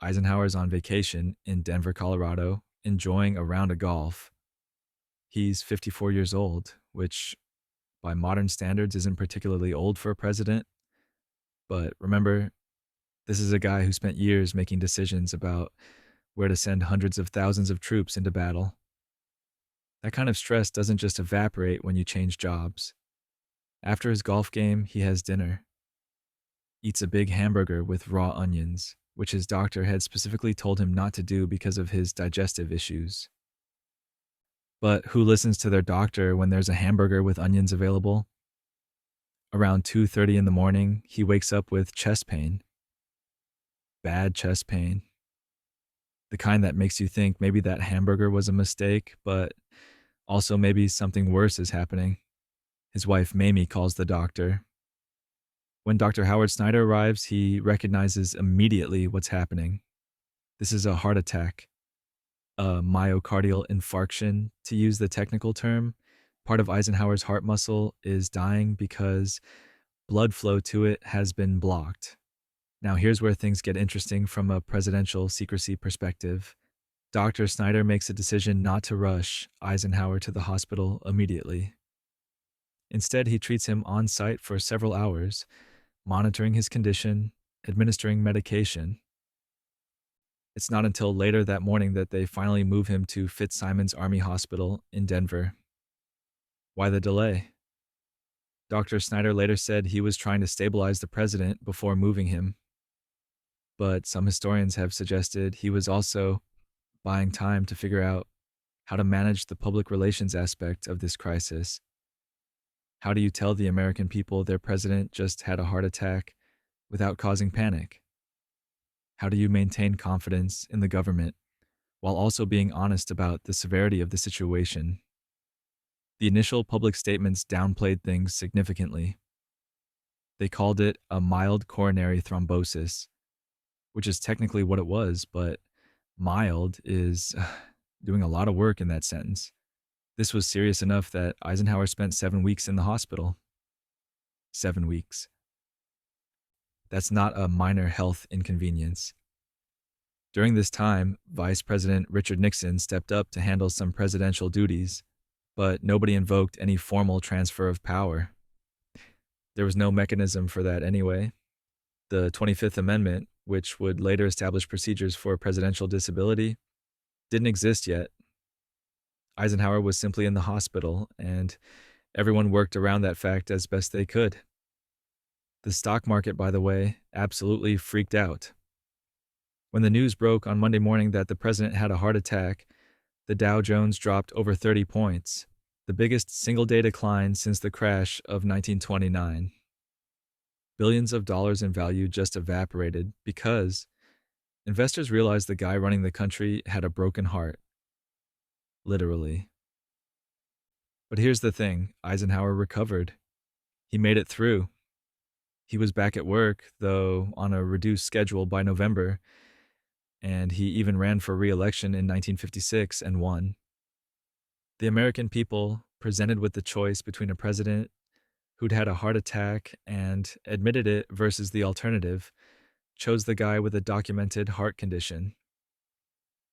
Eisenhower's on vacation in Denver, Colorado, enjoying a round of golf. He's 54 years old, which by modern standards isn't particularly old for a president. But remember, this is a guy who spent years making decisions about where to send hundreds of thousands of troops into battle. That kind of stress doesn't just evaporate when you change jobs. After his golf game, he has dinner. eats a big hamburger with raw onions, which his doctor had specifically told him not to do because of his digestive issues. But who listens to their doctor when there's a hamburger with onions available? Around 2:30 in the morning, he wakes up with chest pain. Bad chest pain. The kind that makes you think maybe that hamburger was a mistake, but also maybe something worse is happening. His wife Mamie calls the doctor. When Dr. Howard Snyder arrives, he recognizes immediately what's happening. This is a heart attack, a myocardial infarction, to use the technical term. Part of Eisenhower's heart muscle is dying because blood flow to it has been blocked. Now, here's where things get interesting from a presidential secrecy perspective. Dr. Snyder makes a decision not to rush Eisenhower to the hospital immediately. Instead, he treats him on site for several hours, monitoring his condition, administering medication. It's not until later that morning that they finally move him to Fitzsimons Army Hospital in Denver. Why the delay? Dr. Snyder later said he was trying to stabilize the president before moving him. But some historians have suggested he was also buying time to figure out how to manage the public relations aspect of this crisis. How do you tell the American people their president just had a heart attack without causing panic? How do you maintain confidence in the government while also being honest about the severity of the situation? The initial public statements downplayed things significantly. They called it a mild coronary thrombosis, which is technically what it was, but mild is doing a lot of work in that sentence. This was serious enough that Eisenhower spent 7 weeks in the hospital. 7 weeks. That's not a minor health inconvenience. During this time, Vice President Richard Nixon stepped up to handle some presidential duties, but nobody invoked any formal transfer of power. There was no mechanism for that anyway. The 25th Amendment, which would later establish procedures for presidential disability, didn't exist yet. Eisenhower was simply in the hospital, and everyone worked around that fact as best they could. The stock market, by the way, absolutely freaked out. When the news broke on Monday morning that the president had a heart attack, the Dow Jones dropped over 30 points, the biggest single-day decline since the crash of 1929. Billions of dollars in value just evaporated because investors realized the guy running the country had a broken heart. Literally. But here's the thing, Eisenhower recovered. He made it through. He was back at work, though on a reduced schedule by November, and he even ran for re-election in 1956 and won. The American people, presented with the choice between a president who'd had a heart attack and admitted it versus the alternative, chose the guy with a documented heart condition.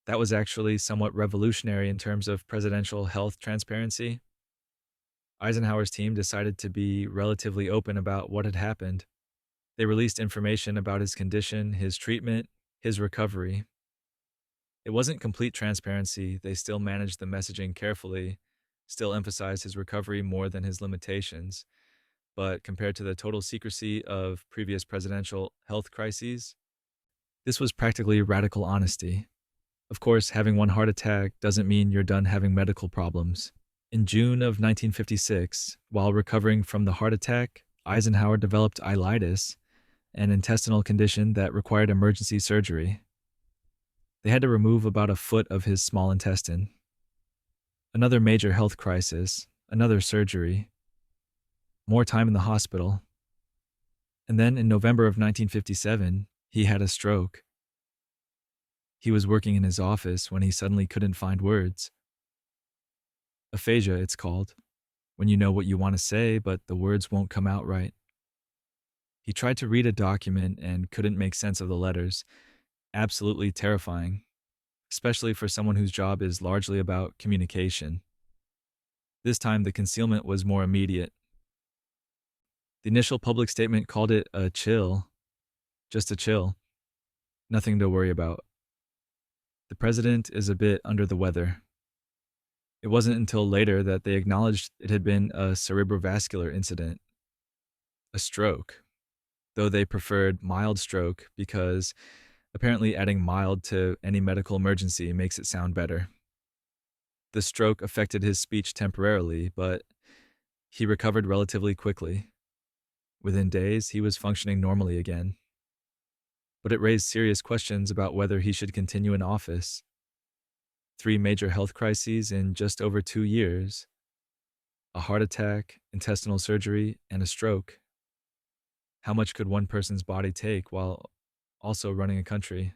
That was actually somewhat revolutionary in terms of presidential health transparency. Eisenhower's team decided to be relatively open about what had happened. They released information about his condition, his treatment, his recovery. It wasn't complete transparency. They still managed the messaging carefully, still emphasized his recovery more than his limitations. But compared to the total secrecy of previous presidential health crises, this was practically radical honesty. Of course, having one heart attack doesn't mean you're done having medical problems. In June of 1956, while recovering from the heart attack, Eisenhower developed ilitis, an intestinal condition that required emergency surgery. They had to remove about a foot of his small intestine. Another major health crisis, another surgery, more time in the hospital. And then in November of 1957, he had a stroke. He was working in his office when he suddenly couldn't find words. Aphasia, it's called, when you know what you want to say, but the words won't come out right. He tried to read a document and couldn't make sense of the letters. Absolutely terrifying, especially for someone whose job is largely about communication. This time, the concealment was more immediate. The initial public statement called it a chill, just a chill, nothing to worry about. The president is a bit under the weather. It wasn't until later that they acknowledged it had been a cerebrovascular incident, a stroke. though they preferred mild stroke because apparently adding mild to any medical emergency makes it sound better. The stroke affected his speech temporarily, but he recovered relatively quickly. Within days, he was functioning normally again. But it raised serious questions about whether he should continue in office. 3 major health crises in just over 2 years: a heart attack, intestinal surgery, and a stroke. How much could one person's body take while also running a country?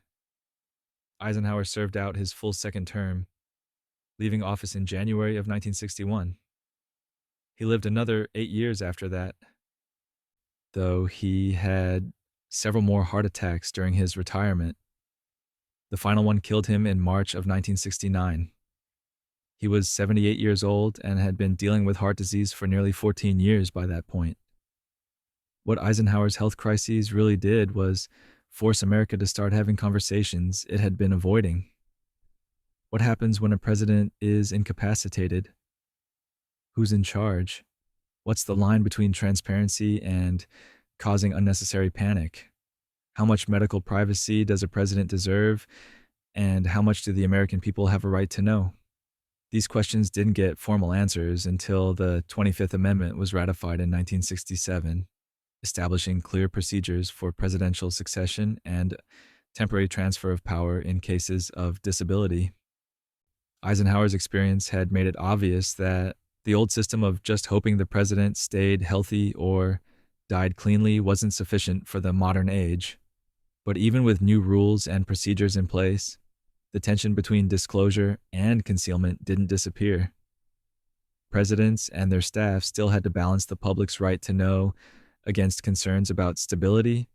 Eisenhower served out his full second term, leaving office in January of 1961. He lived another 8 years after that, though he had several more heart attacks during his retirement. The final one killed him in March of 1969. He was 78 years old and had been dealing with heart disease for nearly 14 years by that point. What Eisenhower's health crises really did was force America to start having conversations it had been avoiding. What happens when a president is incapacitated? Who's in charge? What's the line between transparency and causing unnecessary panic? How much medical privacy does a president deserve? And how much do the American people have a right to know? These questions didn't get formal answers until the 25th Amendment was ratified in 1967, establishing clear procedures for presidential succession and temporary transfer of power in cases of disability. Eisenhower's experience had made it obvious that the old system of just hoping the president stayed healthy or died cleanly wasn't sufficient for the modern age. But even with new rules and procedures in place, the tension between disclosure and concealment didn't disappear. Presidents and their staff still had to balance the public's right to know against concerns about stability,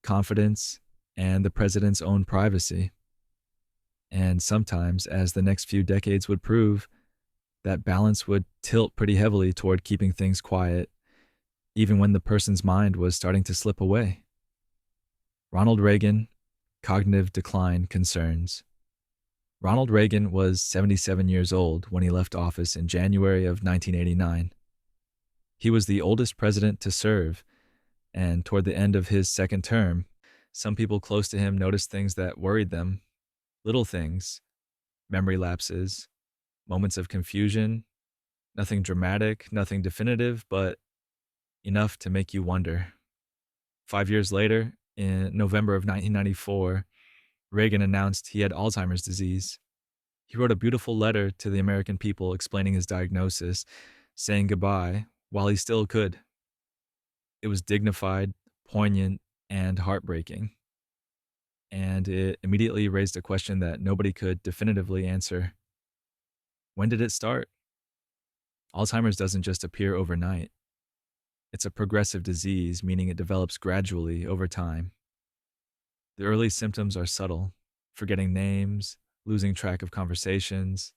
confidence, and the president's own privacy. And sometimes, as the next few decades would prove, that balance would tilt pretty heavily toward keeping things quiet, even when the person's mind was starting to slip away. Ronald Reagan, cognitive decline concerns. Ronald Reagan was 77 years old when he left office in January of 1989. He was the oldest president to serve, and toward the end of his second term, some people close to him noticed things that worried them. Little things, memory lapses, moments of confusion, nothing dramatic, nothing definitive, but enough to make you wonder. 5 years later, in November of 1994, Reagan announced he had Alzheimer's disease. He wrote a beautiful letter to the American people explaining his diagnosis, saying goodbye while he still could. It was dignified, poignant, and heartbreaking. And it immediately raised a question that nobody could definitively answer. When did it start? Alzheimer's doesn't just appear overnight. It's a progressive disease, meaning it develops gradually over time. The early symptoms are subtle: forgetting names, losing track of conversations,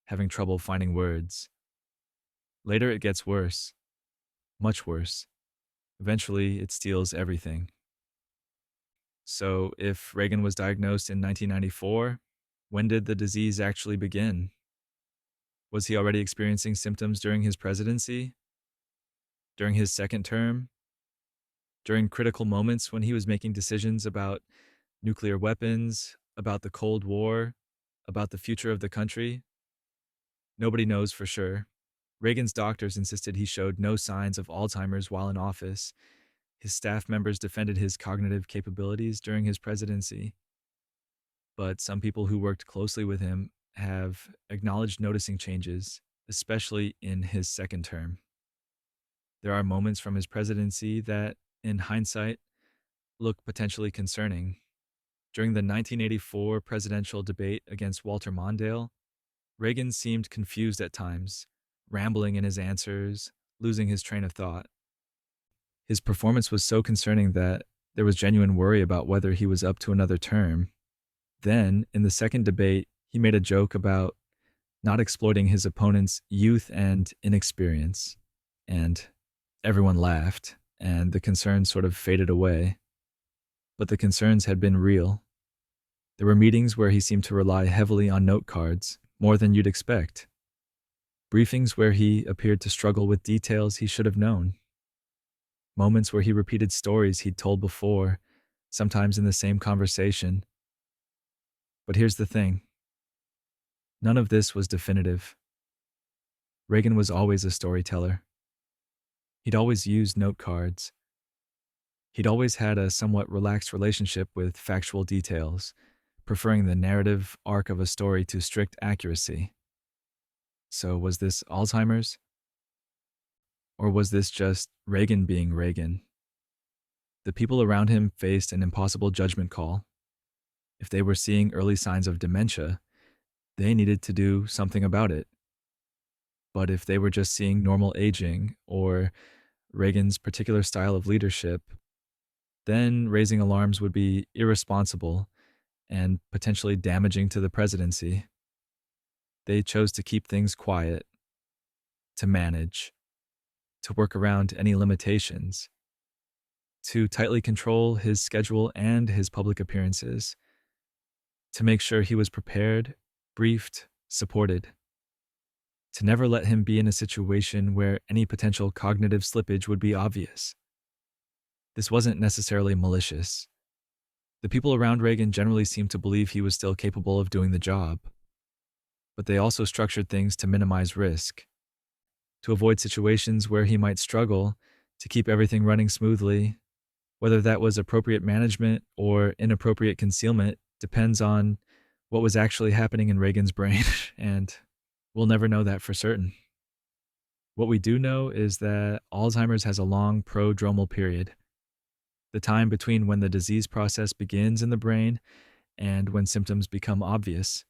having trouble finding words. Later it gets worse, much worse. Eventually it steals everything. So if Reagan was diagnosed in 1994, when did the disease actually begin? Was he already experiencing symptoms during his presidency? During his second term? During critical moments when he was making decisions about nuclear weapons, about the Cold War, about the future of the country? Nobody knows for sure. Reagan's doctors insisted he showed no signs of Alzheimer's while in office. His staff members defended his cognitive capabilities during his presidency. But some people who worked closely with him have acknowledged noticing changes, especially in his second term. There are moments from his presidency that, in hindsight, look potentially concerning. During the 1984 presidential debate against Walter Mondale, Reagan seemed confused at times, rambling in his answers, losing his train of thought. His performance was so concerning that there was genuine worry about whether he was up to another term. Then, in the second debate, he made a joke about not exploiting his opponent's youth and inexperience. And everyone laughed, and the concerns sort of faded away. But the concerns had been real. There were meetings where he seemed to rely heavily on note cards, more than you'd expect. Briefings where he appeared to struggle with details he should have known. moments where he repeated stories he'd told before, sometimes in the same conversation. But here's the thing, none of this was definitive. Reagan was always a storyteller. He'd always used note cards. He'd always had a somewhat relaxed relationship with factual details, preferring the narrative arc of a story to strict accuracy. So, was this Alzheimer's? Or was this just Reagan being Reagan? The people around him faced an impossible judgment call. If they were seeing early signs of dementia, they needed to do something about it. But if they were just seeing normal aging or Reagan's particular style of leadership, then raising alarms would be irresponsible and potentially damaging to the presidency. They chose to keep things quiet, to manage, to work around any limitations, to tightly control his schedule and his public appearances, to make sure he was prepared, briefed, supported, to never let him be in a situation where any potential cognitive slippage would be obvious. This wasn't necessarily malicious. The people around Reagan generally seemed to believe he was still capable of doing the job, but they also structured things to minimize risk, to avoid situations where he might struggle, to keep everything running smoothly. Whether that was appropriate management or inappropriate concealment depends on what was actually happening in Reagan's brain, and we'll never know that for certain. What we do know is that Alzheimer's has a long prodromal period, the time between when the disease process begins in the brain and when symptoms become obvious.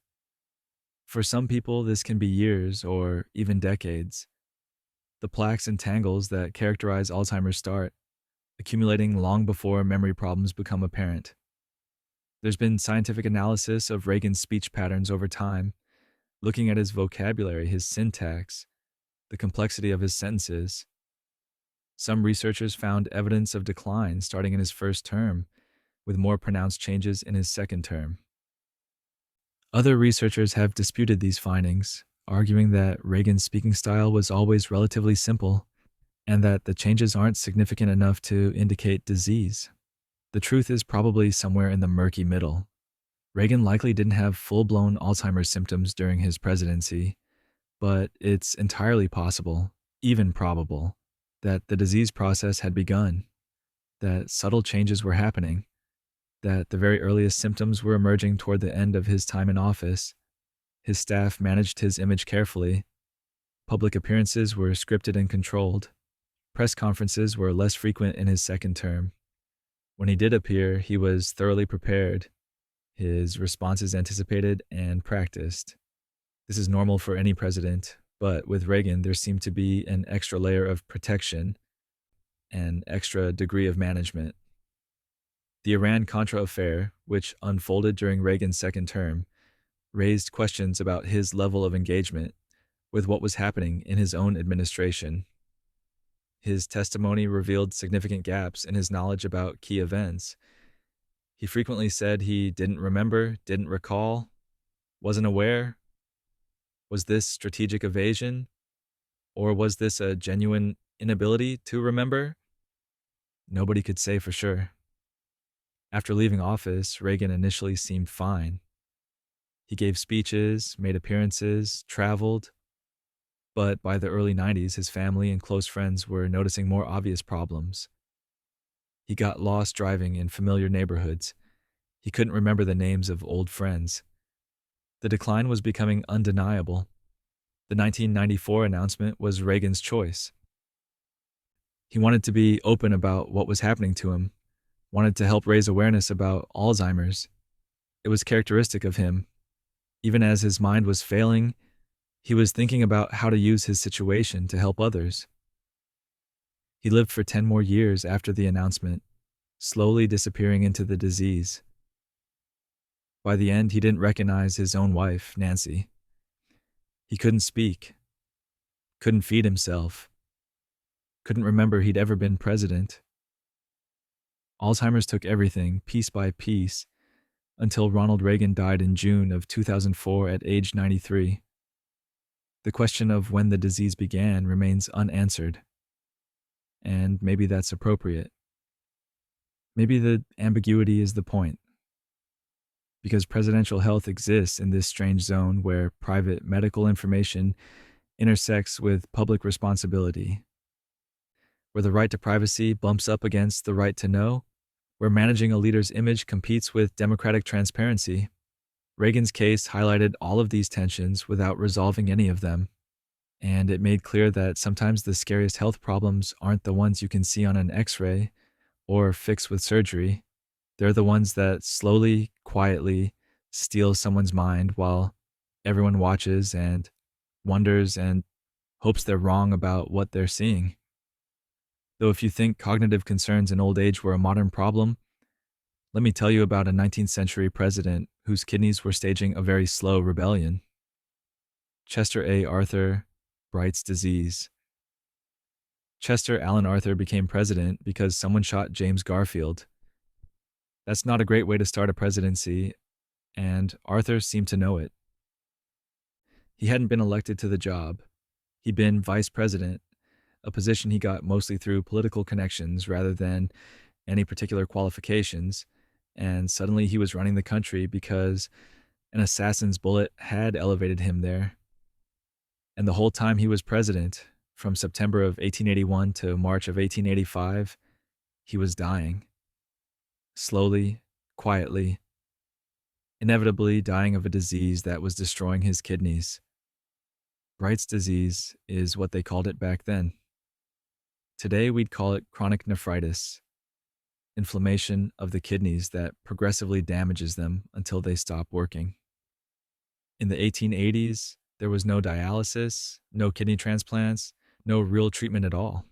For some people, this can be years or even decades. The plaques and tangles that characterize Alzheimer's start, accumulating long before memory problems become apparent. There's been scientific analysis of Reagan's speech patterns over time, looking at his vocabulary, his syntax, the complexity of his sentences. Some researchers found evidence of decline starting in his first term, with more pronounced changes in his second term. Other researchers have disputed these findings, arguing that Reagan's speaking style was always relatively simple, and that the changes aren't significant enough to indicate disease. The truth is probably somewhere in the murky middle. Reagan likely didn't have full-blown Alzheimer's symptoms during his presidency, but it's entirely possible, even probable, that the disease process had begun, that subtle changes were happening, that the very earliest symptoms were emerging toward the end of his time in office. His staff managed his image carefully. Public appearances were scripted and controlled. Press conferences were less frequent in his second term. When he did appear, he was thoroughly prepared, his responses anticipated and practiced. This is normal for any president, but with Reagan, there seemed to be an extra layer of protection, an extra degree of management. The Iran-Contra affair, which unfolded during Reagan's second term, raised questions about his level of engagement with what was happening in his own administration. His testimony revealed significant gaps in his knowledge about key events. He frequently said he didn't remember, didn't recall, wasn't aware. Was this strategic evasion? Or was this a genuine inability to remember? Nobody could say for sure. After leaving office, Reagan initially seemed fine. He gave speeches, made appearances, traveled. But by the early 90s, his family and close friends were noticing more obvious problems. He got lost driving in familiar neighborhoods. He couldn't remember the names of old friends. The decline was becoming undeniable. The 1994 announcement was Reagan's choice. He wanted to be open about what was happening to him, wanted to help raise awareness about Alzheimer's. It was characteristic of him. Even as his mind was failing, he was thinking about how to use his situation to help others. He lived for 10 more years after the announcement, slowly disappearing into the disease. By the end, he didn't recognize his own wife, Nancy. He couldn't speak, couldn't feed himself, couldn't remember he'd ever been president. Alzheimer's took everything, piece by piece, until Ronald Reagan died in June of 2004 at age 93. The question of when the disease began remains unanswered. and maybe that's appropriate. Maybe the ambiguity is the point, because presidential health exists in this strange zone where private medical information intersects with public responsibility, where the right to privacy bumps up against the right to know, where managing a leader's image competes with democratic transparency. Reagan's case highlighted all of these tensions without resolving any of them, and it made clear that sometimes the scariest health problems aren't the ones you can see on an x-ray or fix with surgery. They're the ones that slowly, quietly steal someone's mind while everyone watches and wonders and hopes they're wrong about what they're seeing. Though if you think cognitive concerns in old age were a modern problem, let me tell you about a 19th century president whose kidneys were staging a very slow rebellion. Chester A. Arthur, Bright's disease. Chester Alan Arthur became president because someone shot James Garfield. That's not a great way to start a presidency, and Arthur seemed to know it. He hadn't been elected to the job. He'd been vice president, a position he got mostly through political connections rather than any particular qualifications, and suddenly he was running the country because an assassin's bullet had elevated him there. And the whole time he was president, from September of 1881 to March of 1885, he was dying. Slowly, quietly, inevitably dying of a disease that was destroying his kidneys. Bright's disease is what they called it back then. Today we'd call it chronic nephritis, inflammation of the kidneys that progressively damages them until they stop working. In the 1880s, there was no dialysis, no kidney transplants, no real treatment at all.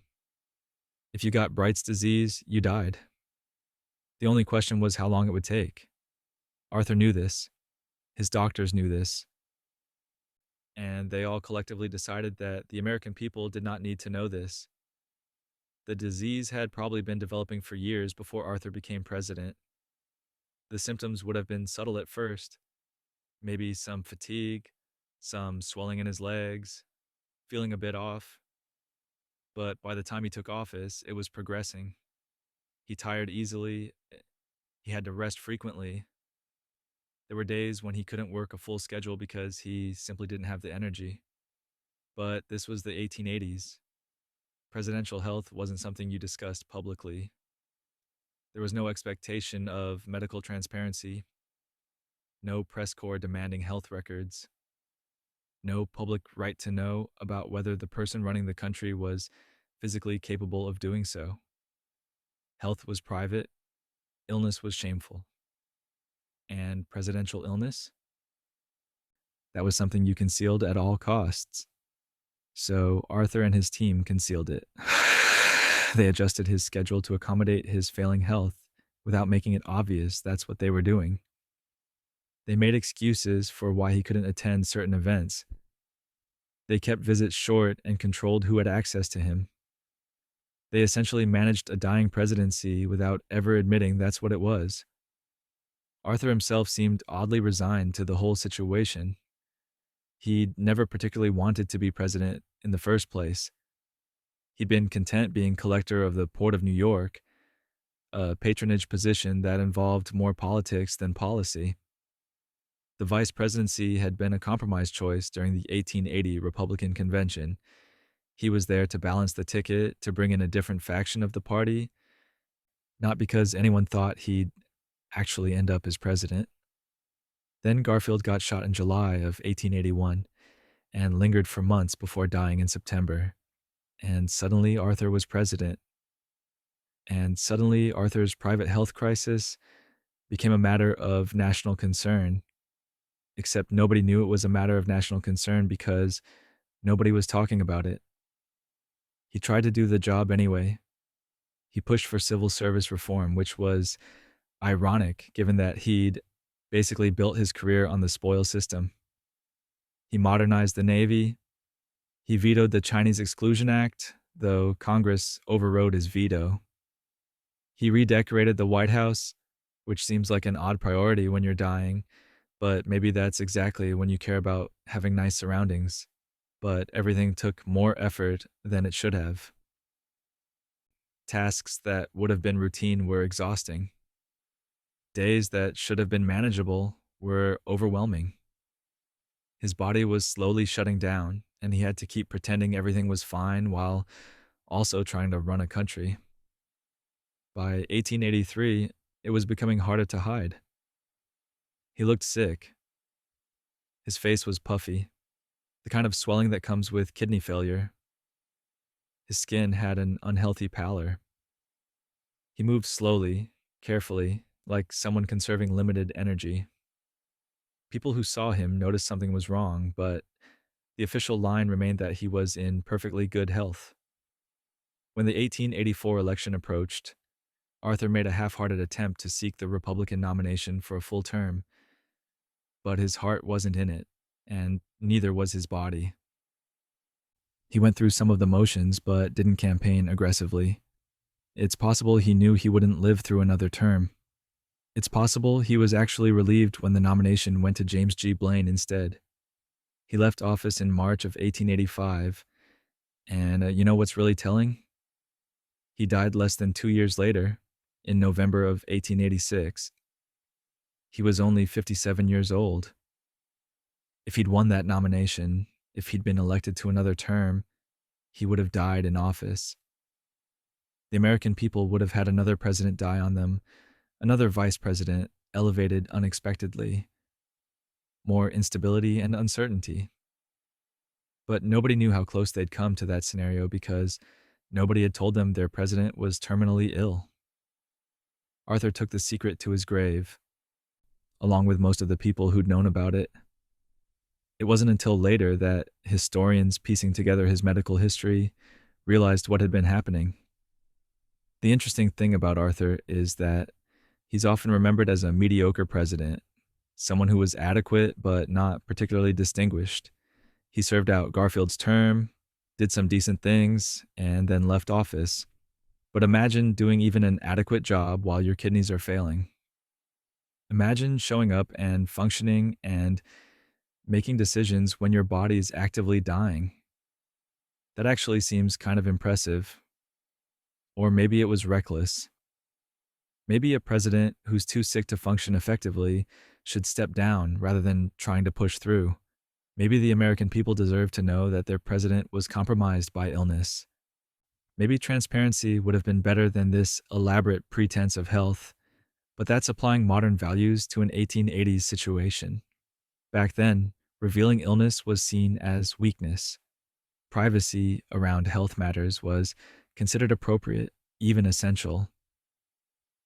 If you got Bright's disease, you died. The only question was how long it would take. Arthur knew this. His doctors knew this. And they all collectively decided that the American people did not need to know this. The disease had probably been developing for years before Arthur became president. The symptoms would have been subtle at first. Maybe some fatigue, some swelling in his legs, feeling a bit off. But by the time he took office, it was progressing. He tired easily. He had to rest frequently. There were days when he couldn't work a full schedule because he simply didn't have the energy. But this was the 1880s. Presidential health wasn't something you discussed publicly. There was no expectation of medical transparency, no press corps demanding health records, no public right to know about whether the person running the country was physically capable of doing so. Health was private, illness was shameful. And presidential illness? That was something you concealed at all costs. So Arthur and his team concealed it. They adjusted his schedule to accommodate his failing health without making it obvious that's what they were doing. They made excuses for why he couldn't attend certain events. They kept visits short and controlled who had access to him. They essentially managed a dying presidency without ever admitting that's what it was. Arthur himself seemed oddly resigned to the whole situation. He'd never particularly wanted to be president in the first place. He'd been content being collector of the Port of New York, a patronage position that involved more politics than policy. The vice presidency had been a compromise choice during the 1880 Republican convention. He was there to balance the ticket, to bring in a different faction of the party, not because anyone thought he'd actually end up as president. Then Garfield got shot in July of 1881 and lingered for months before dying in September. And suddenly Arthur was president. And suddenly Arthur's private health crisis became a matter of national concern. Except nobody knew it was a matter of national concern because nobody was talking about it. He tried to do the job anyway. He pushed for civil service reform, which was ironic given that he'd basically built his career on the spoils system. He modernized the Navy. He vetoed the Chinese Exclusion Act, though Congress overrode his veto. He redecorated the White House, which seems like an odd priority when you're dying, but maybe that's exactly when you care about having nice surroundings. But everything took more effort than it should have. Tasks that would have been routine were exhausting. Days that should have been manageable were overwhelming. His body was slowly shutting down, and he had to keep pretending everything was fine while also trying to run a country. By 1883, it was becoming harder to hide. He looked sick. His face was puffy, the kind of swelling that comes with kidney failure. His skin had an unhealthy pallor. He moved slowly, carefully, like someone conserving limited energy. People who saw him noticed something was wrong, but the official line remained that he was in perfectly good health. When the 1884 election approached, Arthur made a half hearted attempt to seek the Republican nomination for a full term, but his heart wasn't in it, and neither was his body. He went through some of the motions, but didn't campaign aggressively. It's possible he knew he wouldn't live through another term. It's possible he was actually relieved when the nomination went to James G. Blaine instead. He left office in March of 1885, and you know what's really telling? He died less than 2 years later, in November of 1886. He was only 57 years old. If he'd won that nomination, if he'd been elected to another term, he would have died in office. The American people would have had another president die on them, another vice president elevated unexpectedly, more instability and uncertainty. But nobody knew how close they'd come to that scenario because nobody had told them their president was terminally ill. Arthur took the secret to his grave, along with most of the people who'd known about it. It wasn't until later that historians piecing together his medical history realized what had been happening. The interesting thing about Arthur is that he's often remembered as a mediocre president, someone who was adequate but not particularly distinguished. He served out Garfield's term, did some decent things, and then left office. But imagine doing even an adequate job while your kidneys are failing. Imagine showing up and functioning and making decisions when your body's actively dying. That actually seems kind of impressive. Or maybe it was reckless. Maybe a president who's too sick to function effectively should step down rather than trying to push through. Maybe the American people deserve to know that their president was compromised by illness. Maybe transparency would have been better than this elaborate pretense of health, but that's applying modern values to an 1880s situation. Back then, revealing illness was seen as weakness. Privacy around health matters was considered appropriate, even essential.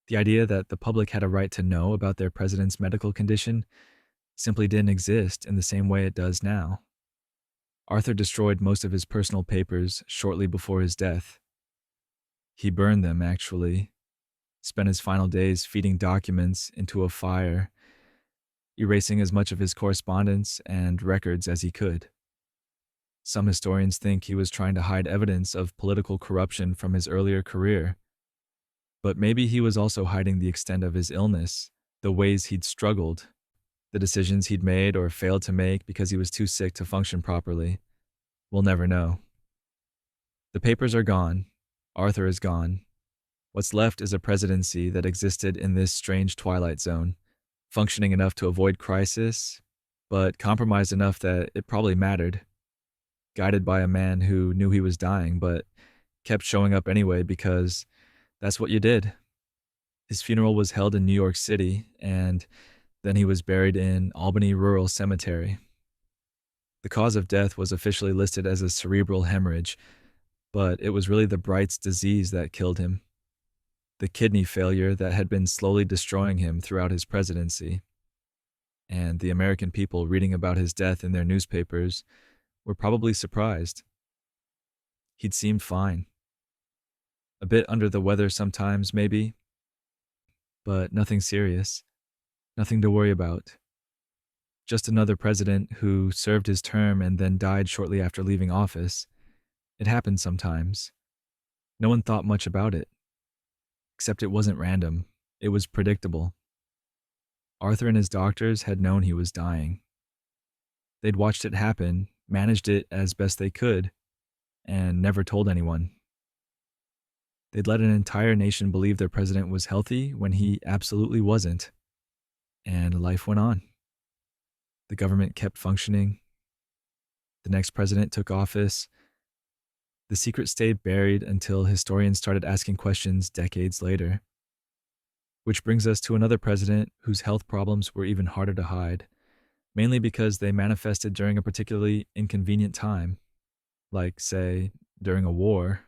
The idea that the public had a right to know about their president's medical condition simply didn't exist in the same way it does now. Arthur destroyed most of his personal papers shortly before his death. He burned them, actually, spent his final days feeding documents into a fire, erasing as much of his correspondence and records as he could. Some historians think he was trying to hide evidence of political corruption from his earlier career. But maybe he was also hiding the extent of his illness, the ways he'd struggled, the decisions he'd made or failed to make because he was too sick to function properly. We'll never know. The papers are gone. Arthur is gone. What's left is a presidency that existed in this strange twilight zone, functioning enough to avoid crisis, but compromised enough that it probably mattered. Guided by a man who knew he was dying, but kept showing up anyway because that's what you did. His funeral was held in New York City, and then he was buried in Albany Rural Cemetery. The cause of death was officially listed as a cerebral hemorrhage, but it was really the Bright's disease that killed him. The kidney failure that had been slowly destroying him throughout his presidency. And the American people reading about his death in their newspapers were probably surprised. He'd seemed fine. A bit under the weather sometimes, maybe, but nothing serious, nothing to worry about. Just another president who served his term and then died shortly after leaving office. It happened sometimes. No one thought much about it. Except it wasn't random. It was predictable. Arthur and his doctors had known he was dying. They'd watched it happen, managed it as best they could, and never told anyone. They'd let an entire nation believe their president was healthy when he absolutely wasn't. And life went on. The government kept functioning. The next president took office. The secret stayed buried until historians started asking questions decades later. Which brings us to another president whose health problems were even harder to hide, mainly because they manifested during a particularly inconvenient time, like, say, during a war.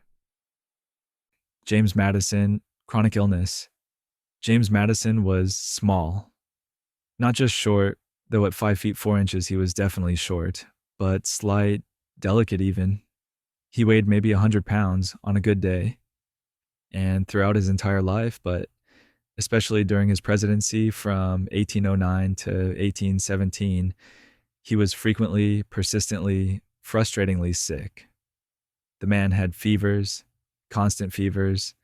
James Madison, chronic illness. James Madison was small. Not just short, though at 5 feet 4 inches he was definitely short, but slight, delicate even. He weighed maybe 100 pounds on a good day. And throughout his entire life, but especially during his presidency from 1809 to 1817, he was frequently, persistently, frustratingly sick. The man had fevers, constant fevers,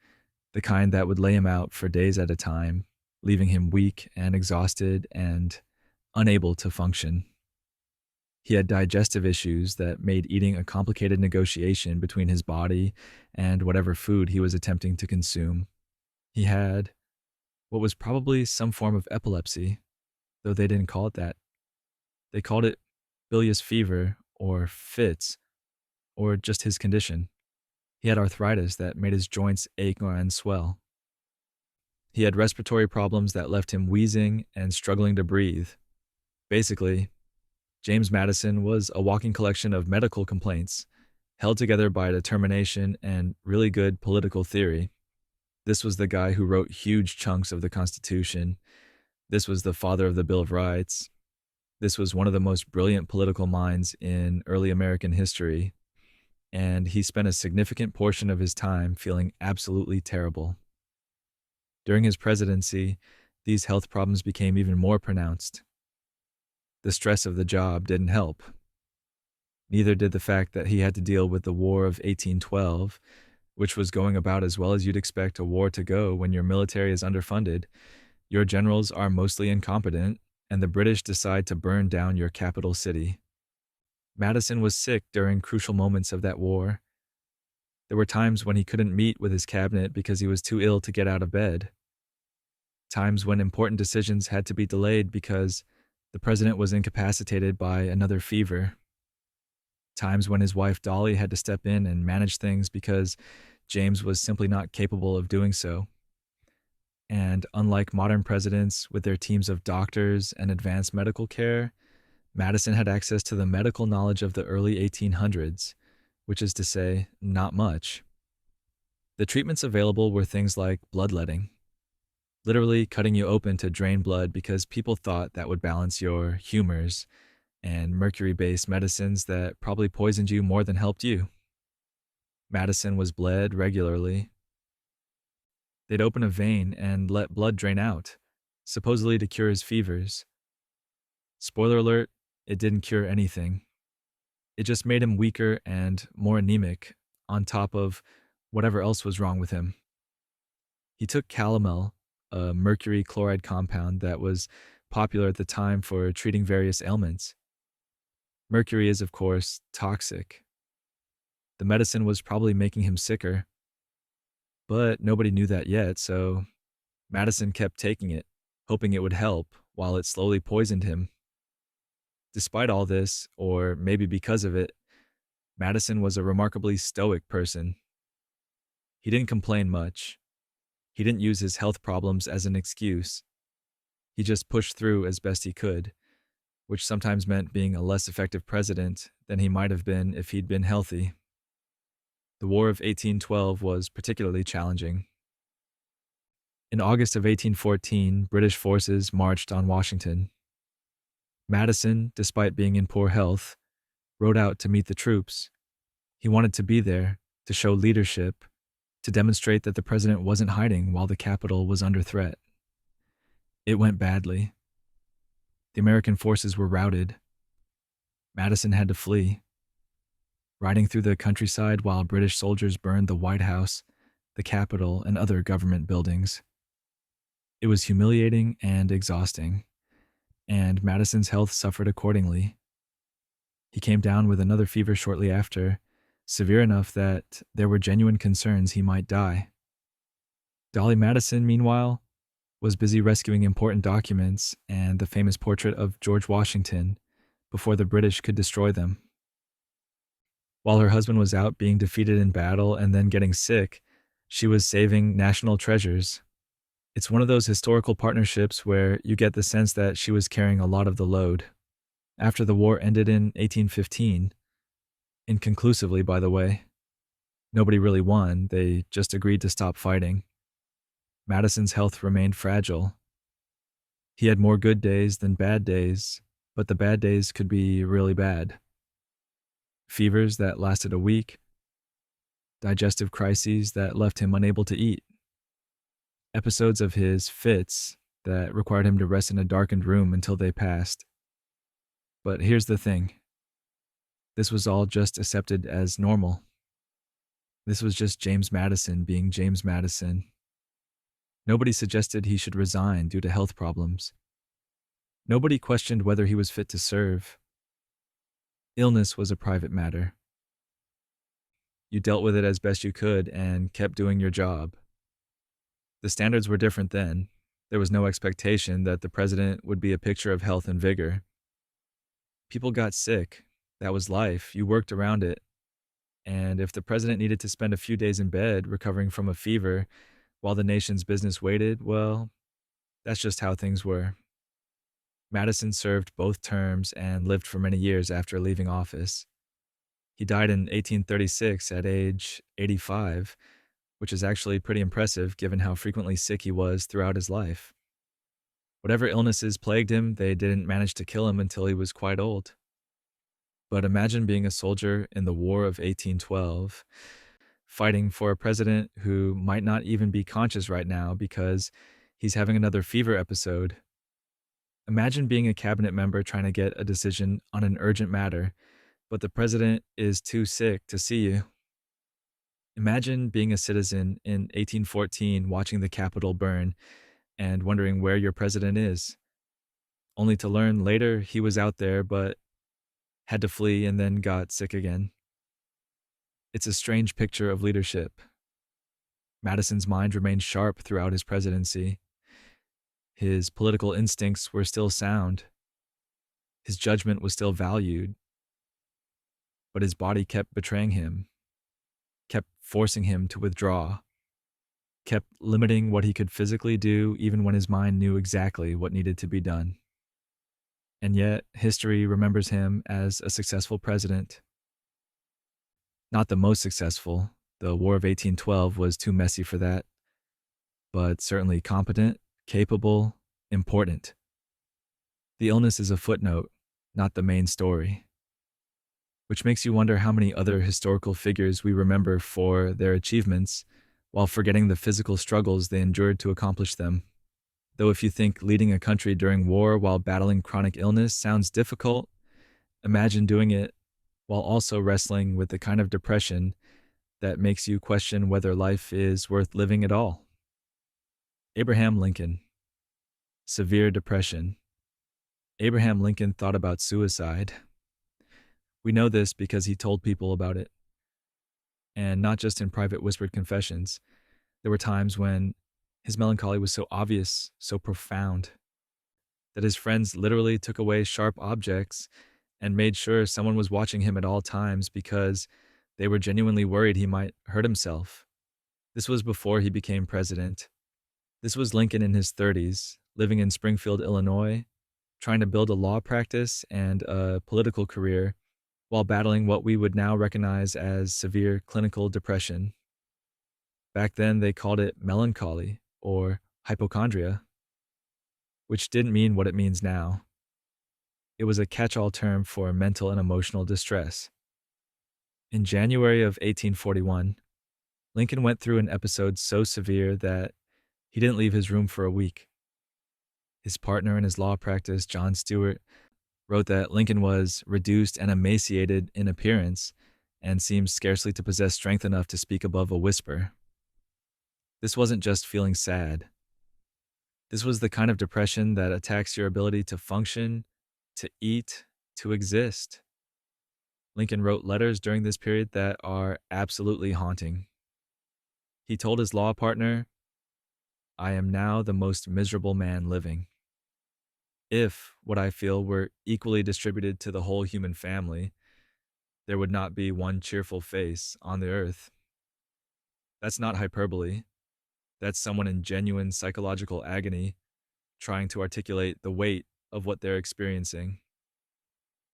the kind that would lay him out for days at a time, leaving him weak and exhausted and unable to function. He had digestive issues that made eating a complicated negotiation between his body and whatever food he was attempting to consume. He had what was probably some form of epilepsy, though they didn't call it that. They called it bilious fever or fits, or just his condition. He had arthritis that made his joints ache and swell. He had respiratory problems that left him wheezing and struggling to breathe. Basically, James Madison was a walking collection of medical complaints, held together by determination and really good political theory. This was the guy who wrote huge chunks of the Constitution. This was the father of the Bill of Rights. This was one of the most brilliant political minds in early American history. And he spent a significant portion of his time feeling absolutely terrible. During his presidency, these health problems became even more pronounced. The stress of the job didn't help. Neither did the fact that he had to deal with the War of 1812, which was going about as well as you'd expect a war to go when your military is underfunded, your generals are mostly incompetent, and the British decide to burn down your capital city. Madison was sick during crucial moments of that war. There were times when he couldn't meet with his cabinet because he was too ill to get out of bed. Times when important decisions had to be delayed because the president was incapacitated by another fever. Times when his wife Dolly had to step in and manage things because James was simply not capable of doing so. And unlike modern presidents with their teams of doctors and advanced medical care, Madison had access to the medical knowledge of the early 1800s, which is to say, not much. The treatments available were things like bloodletting, literally cutting you open to drain blood because people thought that would balance your humors, and mercury-based medicines that probably poisoned you more than helped you. Madison was bled regularly. They'd open a vein and let blood drain out, supposedly to cure his fevers. Spoiler alert, it didn't cure anything. It just made him weaker and more anemic, on top of whatever else was wrong with him. He took calomel, a mercury chloride compound that was popular at the time for treating various ailments. Mercury is, of course, toxic. The medicine was probably making him sicker, but nobody knew that yet, so Madison kept taking it, hoping it would help, while it slowly poisoned him. Despite all this, or maybe because of it, Madison was a remarkably stoic person. He didn't complain much. He didn't use his health problems as an excuse. He just pushed through as best he could, which sometimes meant being a less effective president than he might have been if he'd been healthy. The War of 1812 was particularly challenging. In August of 1814, British forces marched on Washington. Madison, despite being in poor health, rode out to meet the troops. He wanted to be there, to show leadership, to demonstrate that the president wasn't hiding while the capital was under threat. It went badly. The American forces were routed. Madison had to flee. Riding through the countryside while British soldiers burned the White House, the Capitol, and other government buildings. It was humiliating and exhausting, and Madison's health suffered accordingly. He came down with another fever shortly after, severe enough that there were genuine concerns he might die. Dolly Madison, meanwhile, was busy rescuing important documents and the famous portrait of George Washington before the British could destroy them. While her husband was out being defeated in battle and then getting sick, she was saving national treasures. It's one of those historical partnerships where you get the sense that she was carrying a lot of the load. After the war ended in 1815, inconclusively, by the way, nobody really won, they just agreed to stop fighting. Madison's health remained fragile. He had more good days than bad days, but the bad days could be really bad. Fevers that lasted a week, digestive crises that left him unable to eat, episodes of his fits that required him to rest in a darkened room until they passed. But here's the thing. This was all just accepted as normal. This was just James Madison being James Madison. Nobody suggested he should resign due to health problems. Nobody questioned whether he was fit to serve. Illness was a private matter. You dealt with it as best you could and kept doing your job. The standards were different then. There was no expectation that the president would be a picture of health and vigor. People got sick. That was life. You worked around it. And if the president needed to spend a few days in bed recovering from a fever while the nation's business waited, well, that's just how things were. Madison served both terms and lived for many years after leaving office. He died in 1836 at age 85, which is actually pretty impressive given how frequently sick he was throughout his life. Whatever illnesses plagued him, they didn't manage to kill him until he was quite old. But imagine being a soldier in the War of 1812, fighting for a president who might not even be conscious right now because he's having another fever episode. Imagine being a cabinet member trying to get a decision on an urgent matter, but the president is too sick to see you. Imagine being a citizen in 1814 watching the Capitol burn and wondering where your president is, only to learn later he was out there but had to flee and then got sick again. It's a strange picture of leadership. Madison's mind remained sharp throughout his presidency. His political instincts were still sound. His judgment was still valued. But his body kept betraying him, kept forcing him to withdraw, kept limiting what he could physically do even when his mind knew exactly what needed to be done. And yet, history remembers him as a successful president. Not the most successful. The War of 1812 was too messy for that. But certainly competent, capable, important. The illness is a footnote, not the main story. Which makes you wonder how many other historical figures we remember for their achievements while forgetting the physical struggles they endured to accomplish them. Though if you think leading a country during war while battling chronic illness sounds difficult, imagine doing it while also wrestling with the kind of depression that makes you question whether life is worth living at all. Abraham Lincoln. Severe depression. Abraham Lincoln thought about suicide. We know this because he told people about it. And not just in private whispered confessions. There were times when his melancholy was so obvious, so profound, that his friends literally took away sharp objects and made sure someone was watching him at all times because they were genuinely worried he might hurt himself. This was before he became president. This was Lincoln in his 30s, living in Springfield, Illinois, trying to build a law practice and a political career while battling what we would now recognize as severe clinical depression. Back then, they called it melancholy or hypochondria, which didn't mean what it means now. It was a catch-all term for mental and emotional distress. In January of 1841, Lincoln went through an episode so severe that he didn't leave his room for a week. His partner in his law practice, John Stewart, wrote that Lincoln was reduced and emaciated in appearance and seemed scarcely to possess strength enough to speak above a whisper. This wasn't just feeling sad. This was the kind of depression that attacks your ability to function, to eat, to exist. Lincoln wrote letters during this period that are absolutely haunting. He told his law partner, I am now the most miserable man living. If what I feel were equally distributed to the whole human family, there would not be one cheerful face on the earth. That's not hyperbole. That's someone in genuine psychological agony trying to articulate the weight of what they're experiencing.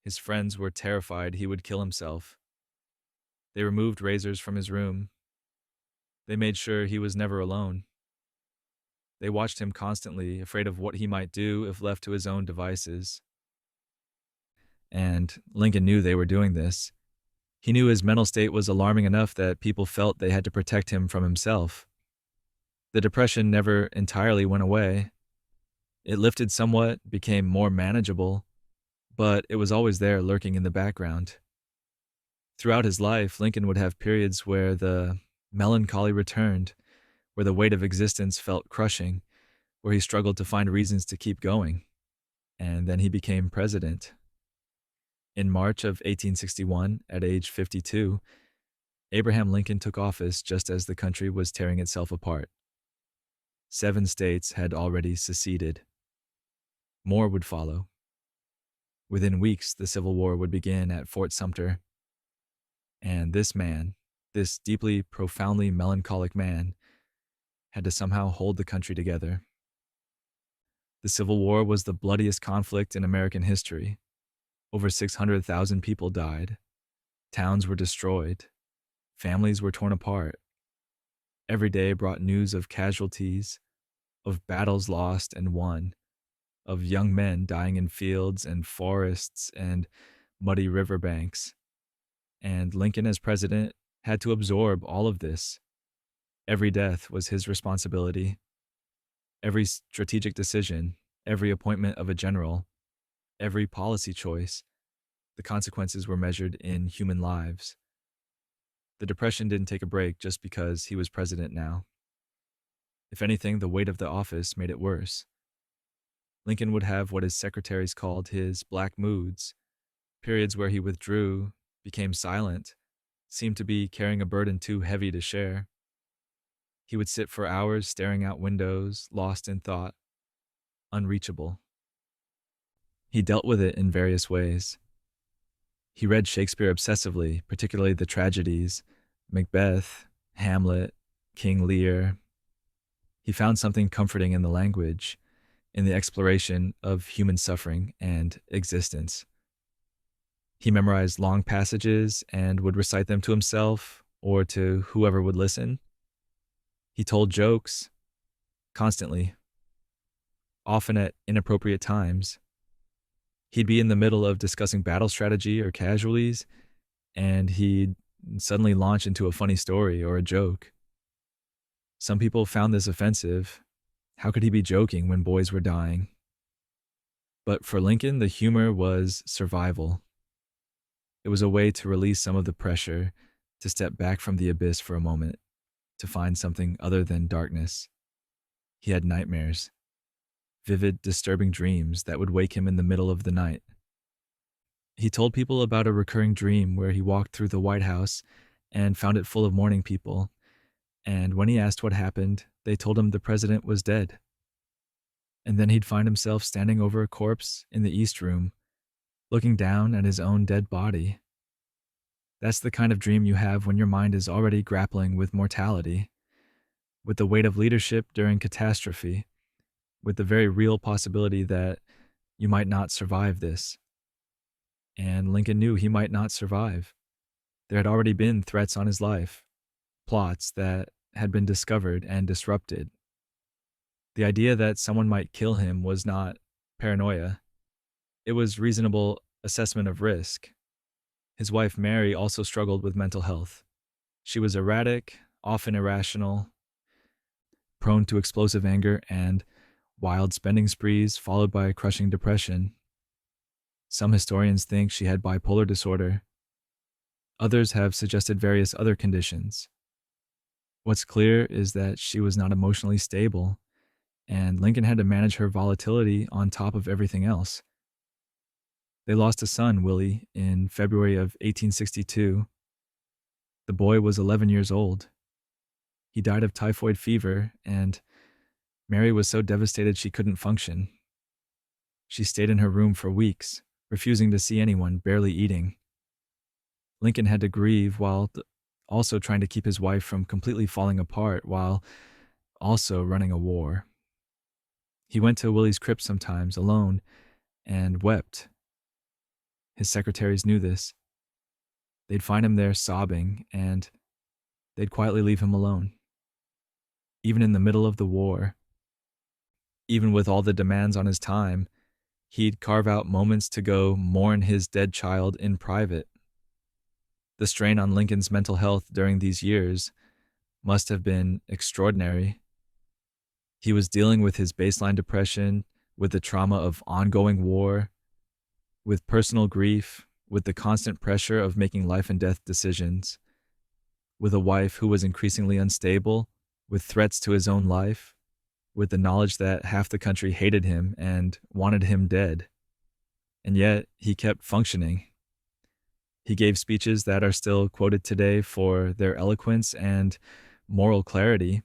His friends were terrified he would kill himself. They removed razors from his room. They made sure he was never alone. They watched him constantly, afraid of what he might do if left to his own devices. And Lincoln knew they were doing this. He knew his mental state was alarming enough that people felt they had to protect him from himself. The depression never entirely went away. It lifted somewhat, became more manageable, but it was always there lurking in the background. Throughout his life, Lincoln would have periods where the melancholy returned, where the weight of existence felt crushing, where he struggled to find reasons to keep going. And then he became president. In March of 1861, at age 52, Abraham Lincoln took office just as the country was tearing itself apart. 7 states had already seceded. More would follow. Within weeks, the Civil War would begin at Fort Sumter. And this man, this deeply, profoundly melancholic man, had to somehow hold the country together. The Civil War was the bloodiest conflict in American history. Over 600,000 people died. Towns were destroyed. Families were torn apart. Every day brought news of casualties, of battles lost and won, of young men dying in fields and forests and muddy riverbanks. And Lincoln, as president, had to absorb all of this. Every death was his responsibility. Every strategic decision, every appointment of a general, every policy choice, the consequences were measured in human lives. The Depression didn't take a break just because he was president now. If anything, the weight of the office made it worse. Lincoln would have what his secretaries called his black moods, periods where he withdrew, became silent, seemed to be carrying a burden too heavy to share. He would sit for hours staring out windows, lost in thought, unreachable. He dealt with it in various ways. He read Shakespeare obsessively, particularly the tragedies, Macbeth, Hamlet, King Lear. He found something comforting in the language, in the exploration of human suffering and existence. He memorized long passages and would recite them to himself or to whoever would listen. He told jokes, constantly, often at inappropriate times. He'd be in the middle of discussing battle strategy or casualties, and he'd suddenly launch into a funny story or a joke. Some people found this offensive. How could he be joking when boys were dying? But for Lincoln, the humor was survival. It was a way to release some of the pressure, to step back from the abyss for a moment, to find something other than darkness. He had nightmares, vivid, disturbing dreams that would wake him in the middle of the night. He told people about a recurring dream where he walked through the White House and found it full of mourning people, and when he asked what happened, they told him the president was dead. And then he'd find himself standing over a corpse in the East Room, looking down at his own dead body. That's the kind of dream you have when your mind is already grappling with mortality, with the weight of leadership during catastrophe, with the very real possibility that you might not survive this. And Lincoln knew he might not survive. There had already been threats on his life, plots that had been discovered and disrupted. The idea that someone might kill him was not paranoia. It was reasonable assessment of risk. His wife, Mary, also struggled with mental health. She was erratic, often irrational, prone to explosive anger and wild spending sprees followed by crushing depression. Some historians think she had bipolar disorder. Others have suggested various other conditions. What's clear is that she was not emotionally stable, and Lincoln had to manage her volatility on top of everything else. They lost a son, Willie, in February of 1862. The boy was 11 years old. He died of typhoid fever, and Mary was so devastated she couldn't function. She stayed in her room for weeks, refusing to see anyone, barely eating. Lincoln had to grieve while also trying to keep his wife from completely falling apart while also running a war. He went to Willie's crypt sometimes alone and wept. His secretaries knew this. They'd find him there sobbing, and they'd quietly leave him alone. Even in the middle of the war, even with all the demands on his time, he'd carve out moments to go mourn his dead child in private. The strain on Lincoln's mental health during these years must have been extraordinary. He was dealing with his baseline depression, with the trauma of ongoing war, with personal grief, with the constant pressure of making life and death decisions, with a wife who was increasingly unstable, with threats to his own life, with the knowledge that half the country hated him and wanted him dead. And yet, he kept functioning. He gave speeches that are still quoted today for their eloquence and moral clarity.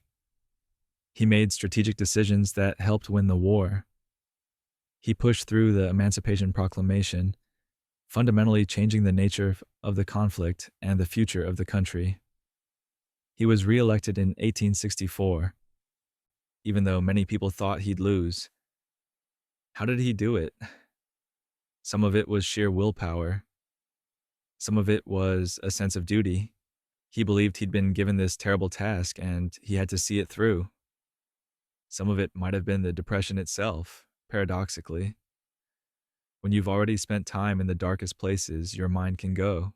He made strategic decisions that helped win the war. He pushed through the Emancipation Proclamation, fundamentally changing the nature of the conflict and the future of the country. He was reelected in 1864, even though many people thought he'd lose. How did he do it? Some of it was sheer willpower. Some of it was a sense of duty. He believed he'd been given this terrible task and he had to see it through. Some of it might have been the depression itself, paradoxically. When you've already spent time in the darkest places your mind can go.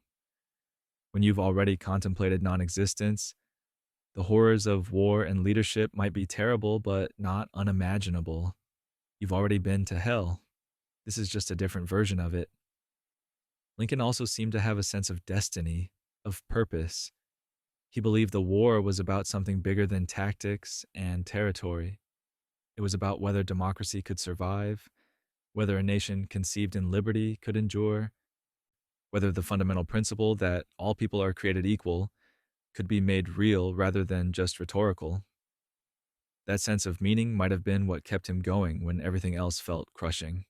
When you've already contemplated non-existence, the horrors of war and leadership might be terrible, but not unimaginable. You've already been to hell. This is just a different version of it. Lincoln also seemed to have a sense of destiny, of purpose. He believed the war was about something bigger than tactics and territory. It was about whether democracy could survive, whether a nation conceived in liberty could endure, whether the fundamental principle that all people are created equal could be made real rather than just rhetorical. That sense of meaning might have been what kept him going when everything else felt crushing.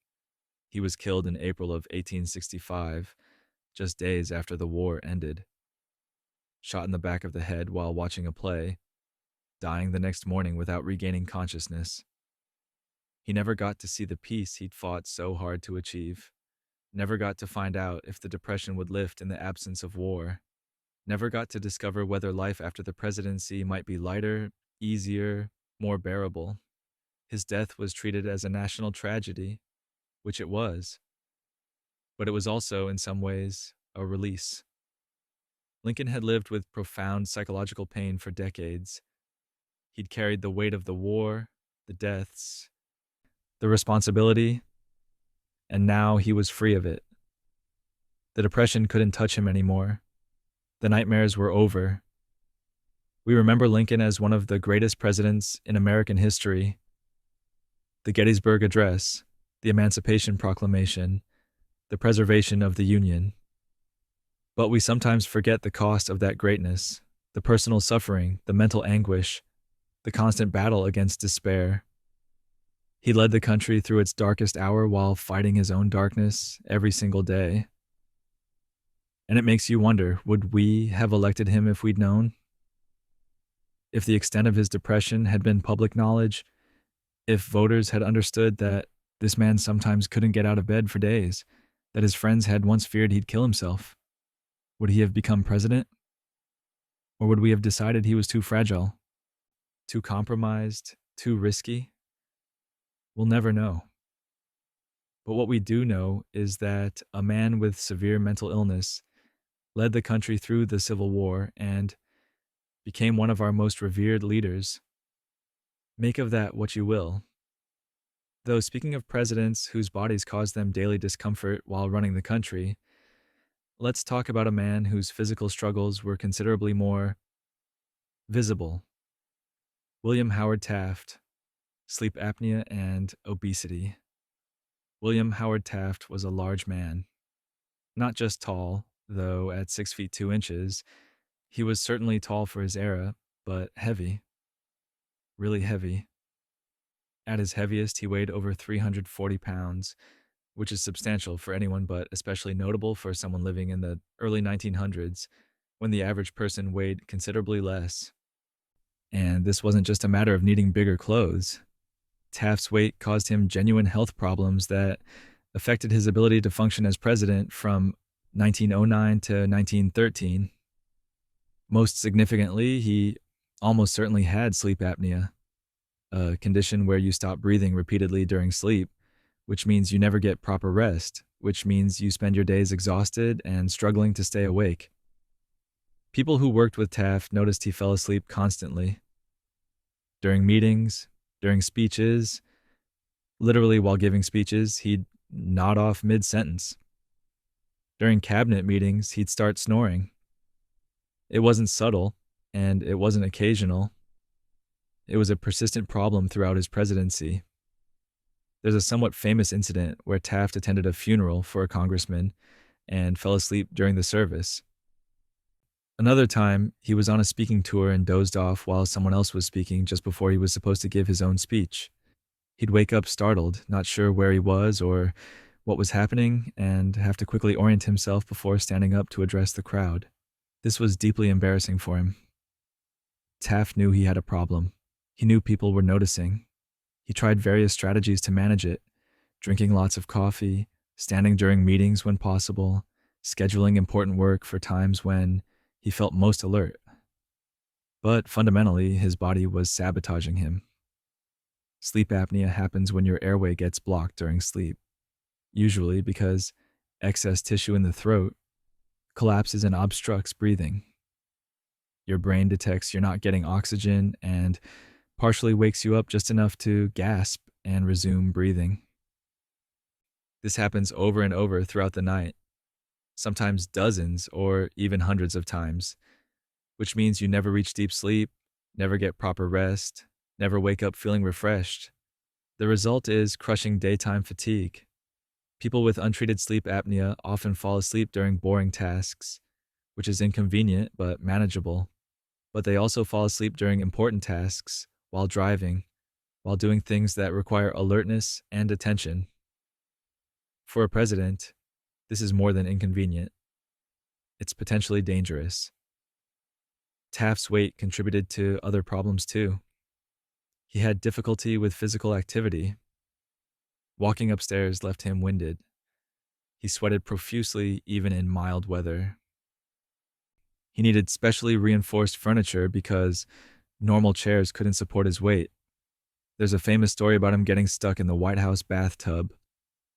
He was killed in April of 1865, just days after the war ended. Shot in the back of the head while watching a play, dying the next morning without regaining consciousness. He never got to see the peace he'd fought so hard to achieve. Never got to find out if the depression would lift in the absence of war. Never got to discover whether life after the presidency might be lighter, easier, more bearable. His death was treated as a national tragedy, which it was. But it was also, in some ways, a release. Lincoln had lived with profound psychological pain for decades. He'd carried the weight of the war, the deaths, the responsibility, and now he was free of it. The depression couldn't touch him anymore. The nightmares were over. We remember Lincoln as one of the greatest presidents in American history. The Gettysburg Address, the Emancipation Proclamation, the preservation of the Union. But we sometimes forget the cost of that greatness, the personal suffering, the mental anguish, the constant battle against despair. He led the country through its darkest hour while fighting his own darkness every single day. And it makes you wonder, would we have elected him if we'd known? If the extent of his depression had been public knowledge, if voters had understood that this man sometimes couldn't get out of bed for days, that his friends had once feared he'd kill himself, would he have become president? Or would we have decided he was too fragile, too compromised, too risky? We'll never know. But what we do know is that a man with severe mental illness led the country through the Civil War and became one of our most revered leaders. Make of that what you will. Though speaking of presidents whose bodies caused them daily discomfort while running the country, let's talk about a man whose physical struggles were considerably more visible. William Howard Taft, sleep apnea and obesity. William Howard Taft was a large man. Not just tall, though at 6 feet 2 inches, he was certainly tall for his era, but heavy. Really heavy. At his heaviest, he weighed over 340 pounds, which is substantial for anyone but especially notable for someone living in the early 1900s when the average person weighed considerably less. And this wasn't just a matter of needing bigger clothes. Taft's weight caused him genuine health problems that affected his ability to function as president from 1909 to 1913. Most significantly, he almost certainly had sleep apnea, a condition where you stop breathing repeatedly during sleep, which means you never get proper rest, which means you spend your days exhausted and struggling to stay awake. People who worked with Taft noticed he fell asleep constantly. During meetings, during speeches, literally while giving speeches, he'd nod off mid sentence. During cabinet meetings, he'd start snoring. It wasn't subtle, and it wasn't occasional. It was a persistent problem throughout his presidency. There's a somewhat famous incident where Taft attended a funeral for a congressman and fell asleep during the service. Another time, he was on a speaking tour and dozed off while someone else was speaking just before he was supposed to give his own speech. He'd wake up startled, not sure where he was or what was happening, and have to quickly orient himself before standing up to address the crowd. This was deeply embarrassing for him. Taft knew he had a problem. He knew people were noticing. He tried various strategies to manage it, drinking lots of coffee, standing during meetings when possible, scheduling important work for times when he felt most alert. But fundamentally, his body was sabotaging him. Sleep apnea happens when your airway gets blocked during sleep, usually because excess tissue in the throat collapses and obstructs breathing. Your brain detects you're not getting oxygen and partially wakes you up just enough to gasp and resume breathing. This happens over and over throughout the night, sometimes dozens or even hundreds of times, which means you never reach deep sleep, never get proper rest, never wake up feeling refreshed. The result is crushing daytime fatigue. People with untreated sleep apnea often fall asleep during boring tasks, which is inconvenient but manageable. But they also fall asleep during important tasks, while driving, while doing things that require alertness and attention. For a president, this is more than inconvenient. It's potentially dangerous. Taft's weight contributed to other problems too. He had difficulty with physical activity. Walking upstairs left him winded. He sweated profusely even in mild weather. He needed specially reinforced furniture because normal chairs couldn't support his weight. There's a famous story about him getting stuck in the White House bathtub,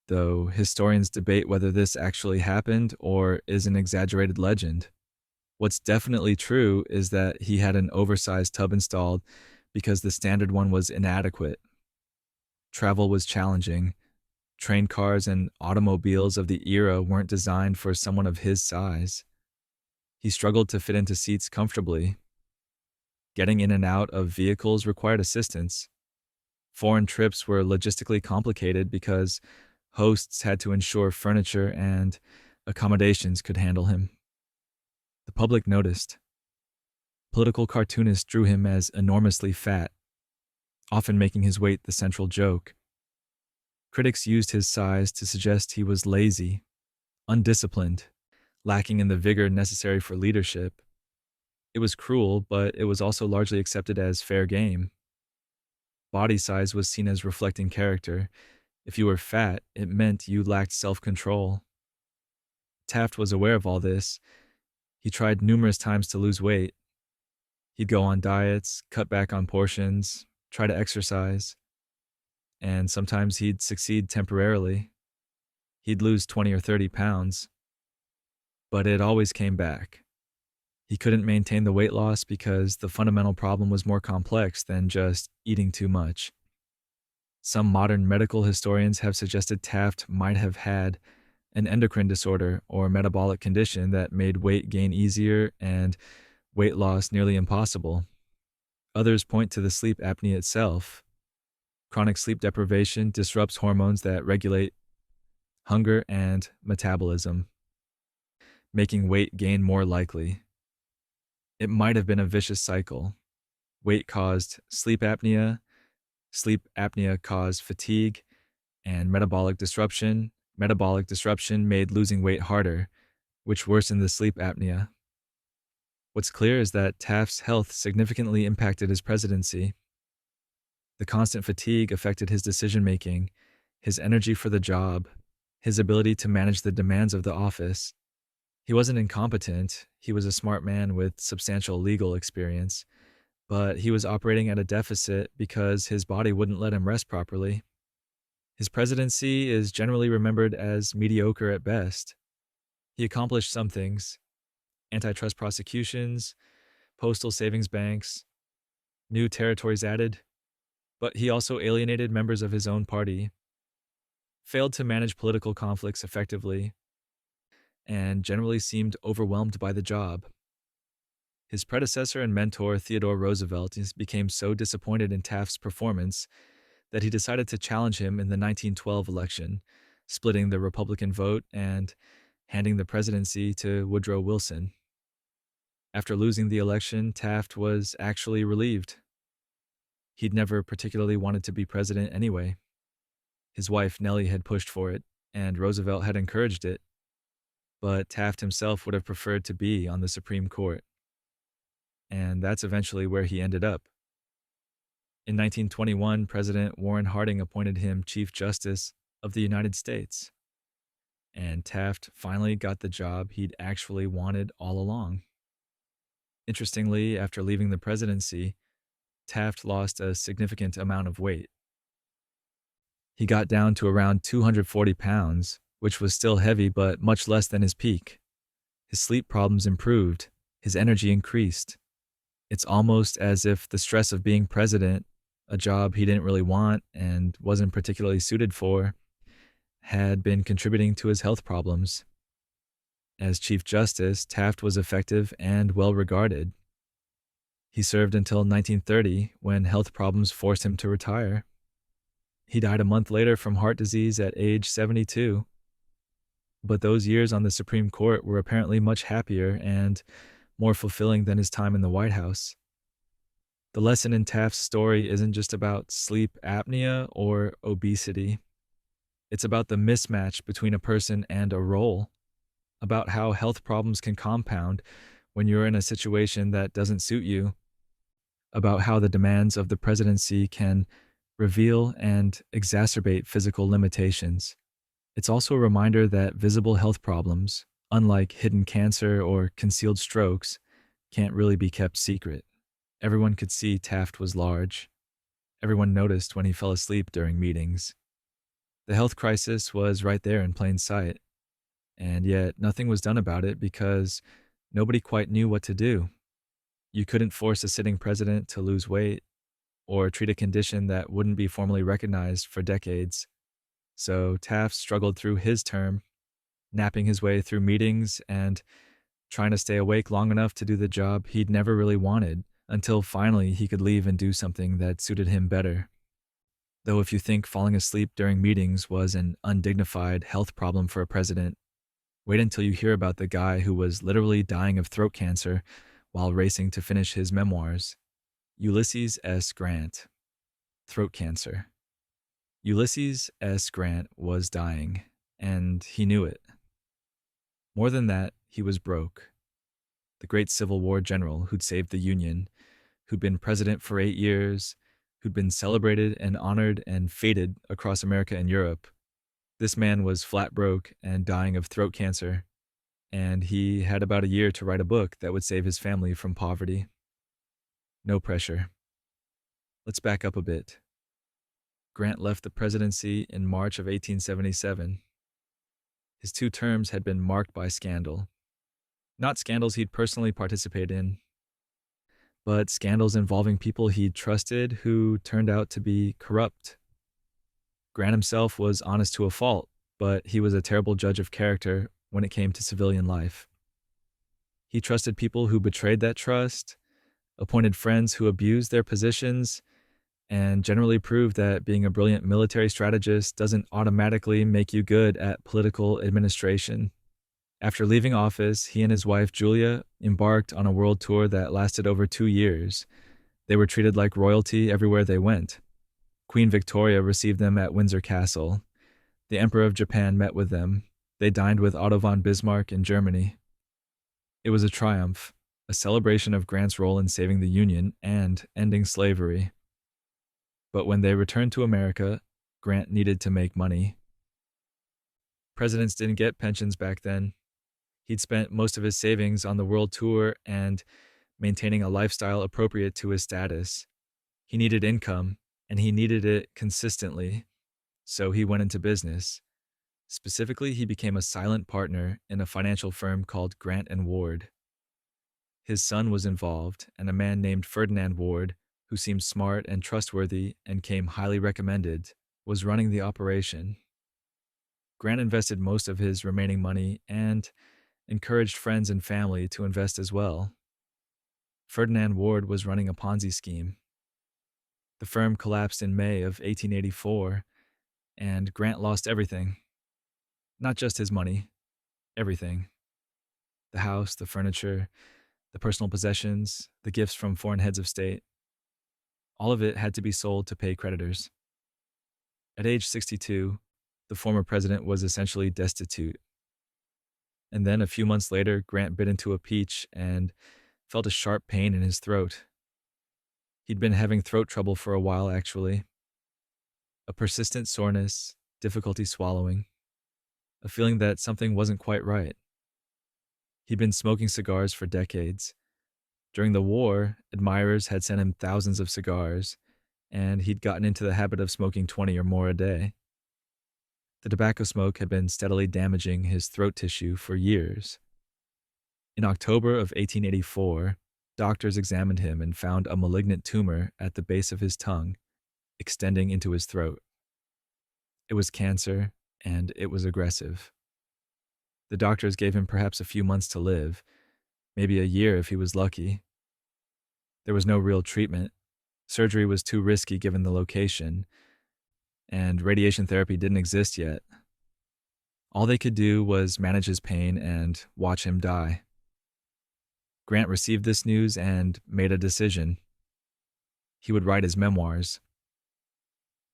though historians debate whether this actually happened or is an exaggerated legend. What's definitely true is that he had an oversized tub installed because the standard one was inadequate. Travel was challenging. Train cars and automobiles of the era weren't designed for someone of his size. He struggled to fit into seats comfortably. Getting in and out of vehicles required assistance. Foreign trips were logistically complicated because hosts had to ensure furniture and accommodations could handle him. The public noticed. Political cartoonists drew him as enormously fat, often making his weight the central joke. Critics used his size to suggest he was lazy, undisciplined, lacking in the vigor necessary for leadership. It was cruel, but it was also largely accepted as fair game. Body size was seen as reflecting character. If you were fat, it meant you lacked self-control. Taft was aware of all this. He tried numerous times to lose weight. He'd go on diets, cut back on portions, try to exercise, and sometimes he'd succeed temporarily. He'd lose 20 or 30 pounds, but it always came back. He couldn't maintain the weight loss because the fundamental problem was more complex than just eating too much. Some modern medical historians have suggested Taft might have had an endocrine disorder or metabolic condition that made weight gain easier and weight loss nearly impossible. Others point to the sleep apnea itself. Chronic sleep deprivation disrupts hormones that regulate hunger and metabolism, making weight gain more likely. It might have been a vicious cycle. Weight caused sleep apnea, Sleep apnea caused fatigue and metabolic disruption. Metabolic disruption made losing weight harder, which worsened the sleep apnea. What's clear is that Taft's health significantly impacted his presidency. The constant fatigue affected his decision making, his energy for the job, his ability to manage the demands of the office. He wasn't incompetent, he was a smart man with substantial legal experience, but he was operating at a deficit because his body wouldn't let him rest properly. His presidency is generally remembered as mediocre at best. He accomplished some things: antitrust prosecutions, postal savings banks, new territories added, but he also alienated members of his own party, failed to manage political conflicts effectively, and generally seemed overwhelmed by the job. His predecessor and mentor, Theodore Roosevelt, became so disappointed in Taft's performance that he decided to challenge him in the 1912 election, splitting the Republican vote and handing the presidency to Woodrow Wilson. After losing the election, Taft was actually relieved. He'd never particularly wanted to be president anyway. His wife, Nellie, had pushed for it, and Roosevelt had encouraged it, but Taft himself would have preferred to be on the Supreme Court. And that's eventually where he ended up. In 1921, President Warren Harding appointed him Chief Justice of the United States. And Taft finally got the job he'd actually wanted all along. Interestingly, after leaving the presidency, Taft lost a significant amount of weight. He got down to around 240 pounds, which was still heavy but much less than his peak. His sleep problems improved, his energy increased. It's almost as if the stress of being president, a job he didn't really want and wasn't particularly suited for, had been contributing to his health problems. As Chief Justice, Taft was effective and well regarded. He served until 1930, when health problems forced him to retire. He died a month later from heart disease at age 72. But those years on the Supreme Court were apparently much happier and more fulfilling than his time in the White House. The lesson in Taft's story isn't just about sleep apnea or obesity. It's about the mismatch between a person and a role, about how health problems can compound when you're in a situation that doesn't suit you, about how the demands of the presidency can reveal and exacerbate physical limitations. It's also a reminder that visible health problems, unlike hidden cancer or concealed strokes, can't really be kept secret. Everyone could see Taft was large. Everyone noticed when he fell asleep during meetings. The health crisis was right there in plain sight, and yet nothing was done about it because nobody quite knew what to do. You couldn't force a sitting president to lose weight or treat a condition that wouldn't be formally recognized for decades. So Taft struggled through his term, napping his way through meetings and trying to stay awake long enough to do the job he'd never really wanted, until finally he could leave and do something that suited him better. Though if you think falling asleep during meetings was an undignified health problem for a president, wait until you hear about the guy who was literally dying of throat cancer while racing to finish his memoirs. Ulysses S. Grant. Throat cancer. Ulysses S. Grant was dying, and he knew it. More than that, he was broke. The great Civil War general who'd saved the Union, who'd been president for 8 years, who'd been celebrated and honored and feted across America and Europe. This man was flat broke and dying of throat cancer, and he had about a year to write a book that would save his family from poverty. No pressure. Let's back up a bit. Grant left the presidency in March of 1877. His 2 terms had been marked by scandal. Not scandals he'd personally participated in, but scandals involving people he'd trusted who turned out to be corrupt. Grant himself was honest to a fault, but he was a terrible judge of character when it came to civilian life. He trusted people who betrayed that trust, appointed friends who abused their positions, and generally proved that being a brilliant military strategist doesn't automatically make you good at political administration. After leaving office, he and his wife, Julia, embarked on a world tour that lasted over 2 years. They were treated like royalty everywhere they went. Queen Victoria received them at Windsor Castle. The Emperor of Japan met with them. They dined with Otto von Bismarck in Germany. It was a triumph, a celebration of Grant's role in saving the Union and ending slavery. But when they returned to America, Grant needed to make money. Presidents didn't get pensions back then. He'd spent most of his savings on the world tour and maintaining a lifestyle appropriate to his status. He needed income, and he needed it consistently, so he went into business. Specifically, he became a silent partner in a financial firm called Grant and Ward. His son was involved, and a man named Ferdinand Ward, who seemed smart and trustworthy and came highly recommended, was running the operation. Grant invested most of his remaining money and encouraged friends and family to invest as well. Ferdinand Ward was running a Ponzi scheme. The firm collapsed in May of 1884, and Grant lost everything. Not just his money, everything. The house, the furniture, the personal possessions, the gifts from foreign heads of state. All of it had to be sold to pay creditors. At age 62, the former president was essentially destitute. And then a few months later, Grant bit into a peach and felt a sharp pain in his throat. He'd been having throat trouble for a while, actually. A persistent soreness, difficulty swallowing, a feeling that something wasn't quite right. He'd been smoking cigars for decades. During the war, admirers had sent him thousands of cigars, and he'd gotten into the habit of smoking 20 or more a day. The tobacco smoke had been steadily damaging his throat tissue for years. In October of 1884, doctors examined him and found a malignant tumor at the base of his tongue, extending into his throat. It was cancer, and it was aggressive. The doctors gave him perhaps a few months to live, maybe a year if he was lucky. There was no real treatment. Surgery was too risky given the location, and radiation therapy didn't exist yet. All they could do was manage his pain and watch him die. Grant received this news and made a decision. He would write his memoirs.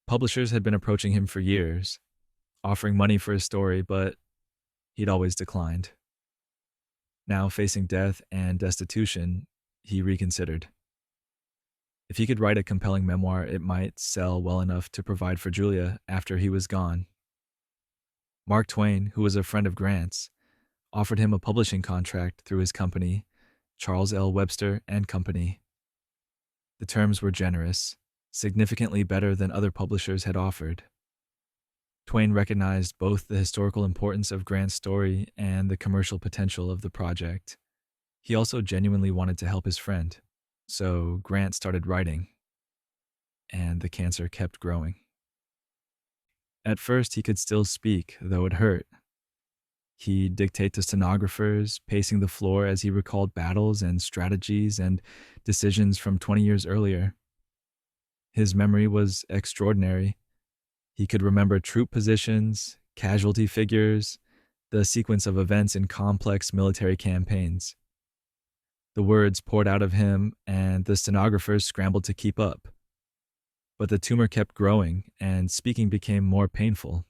Publishers had been approaching him for years, offering money for his story, but he'd always declined. Now, facing death and destitution, he reconsidered. If he could write a compelling memoir, it might sell well enough to provide for Julia after he was gone. Mark Twain, who was a friend of Grant's, offered him a publishing contract through his company, Charles L. Webster and Company. The terms were generous, significantly better than other publishers had offered. Twain recognized both the historical importance of Grant's story and the commercial potential of the project. He also genuinely wanted to help his friend, so Grant started writing, and the cancer kept growing. At first, he could still speak, though it hurt. He'd dictate to stenographers, pacing the floor as he recalled battles and strategies and decisions from 20 years earlier. His memory was extraordinary. He could remember troop positions, casualty figures, the sequence of events in complex military campaigns. The words poured out of him, and the stenographers scrambled to keep up. But the tumor kept growing, and speaking became more painful.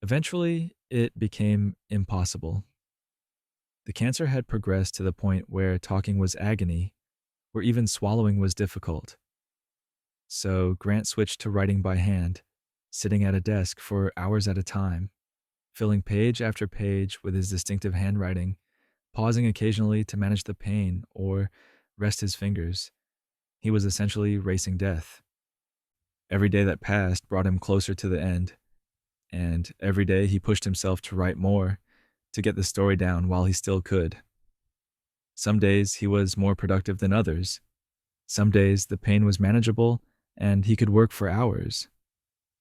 Eventually, it became impossible. The cancer had progressed to the point where talking was agony, where even swallowing was difficult. So Grant switched to writing by hand, sitting at a desk for hours at a time, filling page after page with his distinctive handwriting, pausing occasionally to manage the pain or rest his fingers. He was essentially racing death. Every day that passed brought him closer to the end, and every day he pushed himself to write more, to get the story down while he still could. Some days he was more productive than others. Some days the pain was manageable, and he could work for hours.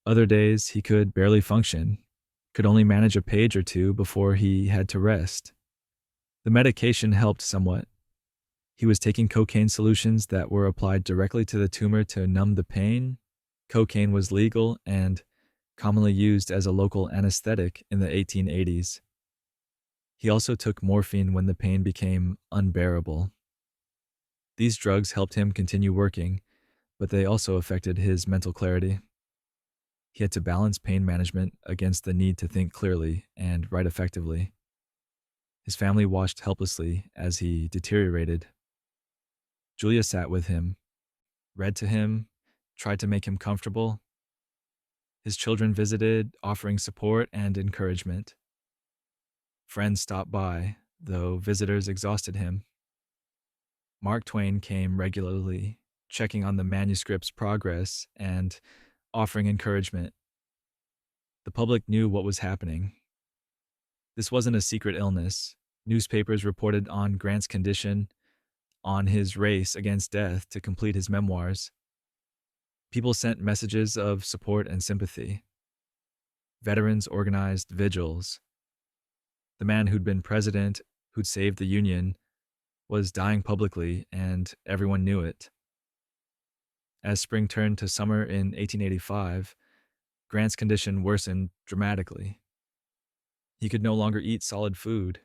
Other days he could barely function, could only manage a page or two before he had to rest. The medication helped somewhat. He was taking cocaine solutions that were applied directly to the tumor to numb the pain. Cocaine was legal and commonly used as a local anesthetic in the 1880s. He also took morphine when the pain became unbearable. These drugs helped him continue working, but they also affected his mental clarity. He had to balance pain management against the need to think clearly and write effectively. His family watched helplessly as he deteriorated. Julia sat with him, read to him, tried to make him comfortable. His children visited, offering support and encouragement. Friends stopped by, though visitors exhausted him. Mark Twain came regularly, checking on the manuscript's progress and offering encouragement. The public knew what was happening. This wasn't a secret illness. Newspapers reported on Grant's condition, on his race against death to complete his memoirs. People sent messages of support and sympathy. Veterans organized vigils. The man who'd been president, who'd saved the Union, was dying publicly, and everyone knew it. As spring turned to summer in 1885, Grant's condition worsened dramatically. He could no longer eat solid food.